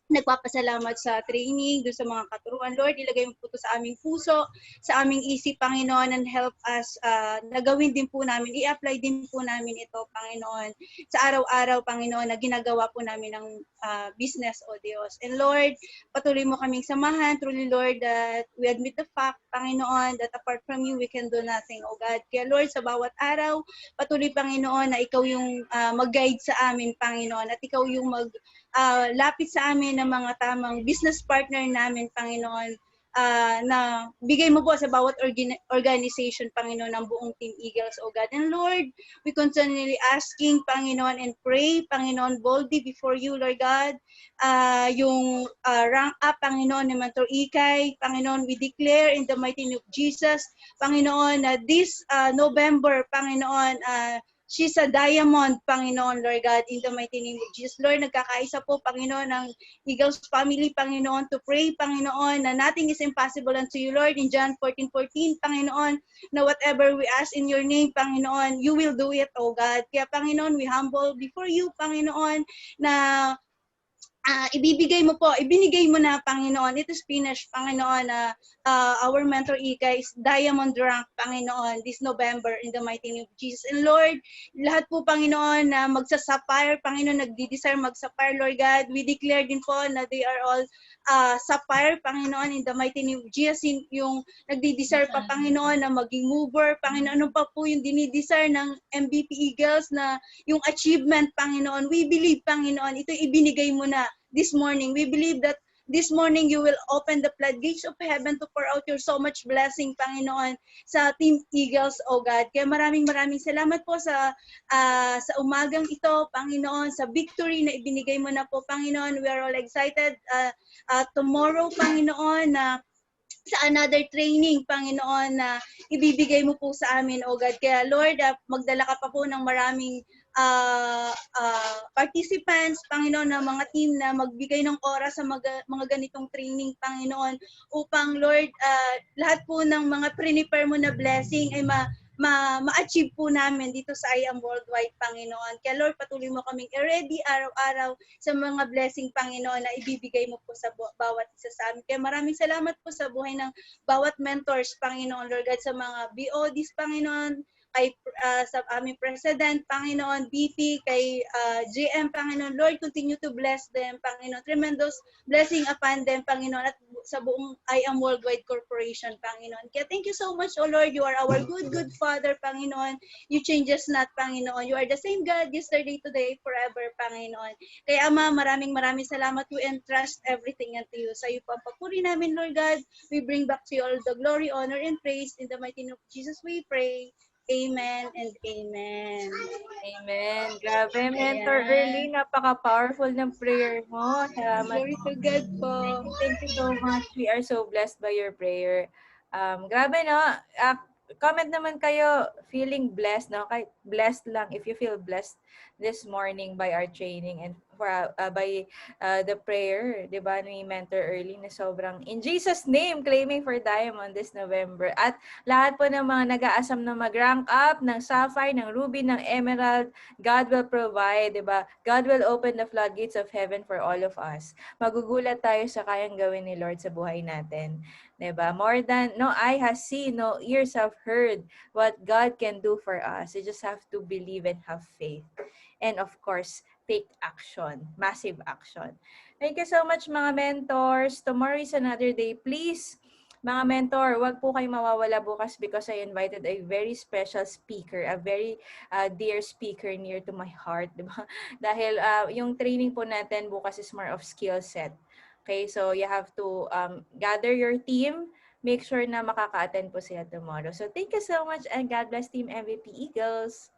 nagpapasalamat sa training, doon sa mga katuruan. Lord, ilagay mo po ito sa aming puso, sa aming isip, Panginoon, and help us na gawin din po namin, i-apply din po namin ito, Panginoon, sa araw-araw, Panginoon, na ginagawa po namin ng business, O Diyos. And Lord, patuloy mo kaming samahan, truly, Lord, that we admit the fact, Panginoon, that apart from you, we can do nothing, O God. Kaya Lord, sa bawat araw, patuloy, Panginoon, na ikaw yung mag-guide sa amin, Panginoon, at ikaw yung lapit sa amin ng mga tamang business partner namin, Panginoon, na bigay mo po sa bawat organization, Panginoon, ng buong Team Eagles, O God. And Lord, we continually asking, Panginoon, and pray, Panginoon, boldly before you, Lord God, yung rank up, Panginoon, ni Mentor Ikay, Panginoon, we declare in the mighty name of Jesus, Panginoon, this November, Panginoon, she's a diamond, Panginoon, Lord God, in the mighty name of Jesus. Lord, nagkakaisa po, Panginoon, ng Eagles family, Panginoon, to pray, Panginoon, na nothing is impossible unto you, Lord. In John 14:14, Panginoon, na whatever we ask in your name, Panginoon, you will do it, O God. Kaya, Panginoon, we humble before you, Panginoon, na ibinigay mo na, Panginoon. It is finished, Panginoon, our mentor Ika is diamond rank, Panginoon, this November in the mighty name of Jesus. And Lord, lahat po, Panginoon, na magsa-sapphire, Panginoon, nagdi-desire mag-sapphire, Lord God, we declare din po na they are all sapphire, Panginoon, in the mighty name of Jesus. Yung nagdi-desire pa, Panginoon, na maging mover, Panginoon, ano pa po yung dinidesire ng MVP Eagles na yung achievement, Panginoon. We believe, Panginoon, ito ibinigay mo na this morning. We believe that this morning you will open the floodgates of heaven to pour out your so much blessing, Panginoon, sa Team Eagles, O God. Kaya maraming salamat po sa umagang ito, Panginoon, sa victory na ibinigay mo na po, Panginoon. We are all excited. Tomorrow, Panginoon, sa another training, Panginoon, na ibibigay mo po sa amin, O God. Kaya Lord, magdala ka pa po ng maraming participants, Panginoon, na mga team na magbigay ng oras sa mga ganitong training, Panginoon, upang Lord, lahat po ng mga prepare mo na blessing ay ma-achieve po namin dito sa I Am Worldwide, Panginoon. Kaya Lord, patuloy mo kaming i-ready araw-araw sa mga blessing, Panginoon, na ibibigay mo po sa bawat isa sa amin. Kaya maraming salamat po sa buhay ng bawat mentors, Panginoon, Lord God, sa mga BODs, Panginoon, sa aming President, Panginoon, VP, kay GM, Panginoon, Lord, continue to bless them, Panginoon. Tremendous blessing upon them, Panginoon, at sa buong I Am Worldwide Corporation, Panginoon. Kaya thank you so much, O Lord. You are our good Father, Panginoon. You change us not, Panginoon. You are the same God yesterday, today, forever, Panginoon. Kaya Ama, maraming salamat. We entrust everything unto you. Sa iyo po ang papuri namin, Lord God. We bring back to you all the glory, honor, and praise. In the mighty name of Jesus we pray. Amen and amen. Amen. Grabe, Mentor Ayan. Early, napaka-powerful ng prayer mo. Salamat. Glory to God po. Thank you so much. We are so blessed by your prayer. Grabe, no? Comment naman kayo, feeling blessed, no? Kahit blessed lang, if you feel blessed this morning by our training and by the prayer, di ba, ni Mentor Early na sobrang, in Jesus' name, claiming for Diamond this November. At lahat po ng mga nag-aasam na mag-rank up ng Sapphire, ng Ruby, ng Emerald, God will provide, di ba? God will open the floodgates of heaven for all of us. Magugulat tayo sa kayang gawin ni Lord sa buhay natin. Diba? More than, no eye has seen, no ears have heard what God can do for us. You just have to believe and have faith. And of course, take action. Massive action. Thank you so much, mga mentors. Tomorrow is another day. Please, mga mentor, wag po kayo mawawala bukas because I invited a very special speaker, a very dear speaker near to my heart. Diba? Dahil yung training po natin bukas is more of skill set. Okay, so you have to gather your team. Make sure na makaka-attend po sila tomorrow. So thank you so much and God bless Team MVP Eagles.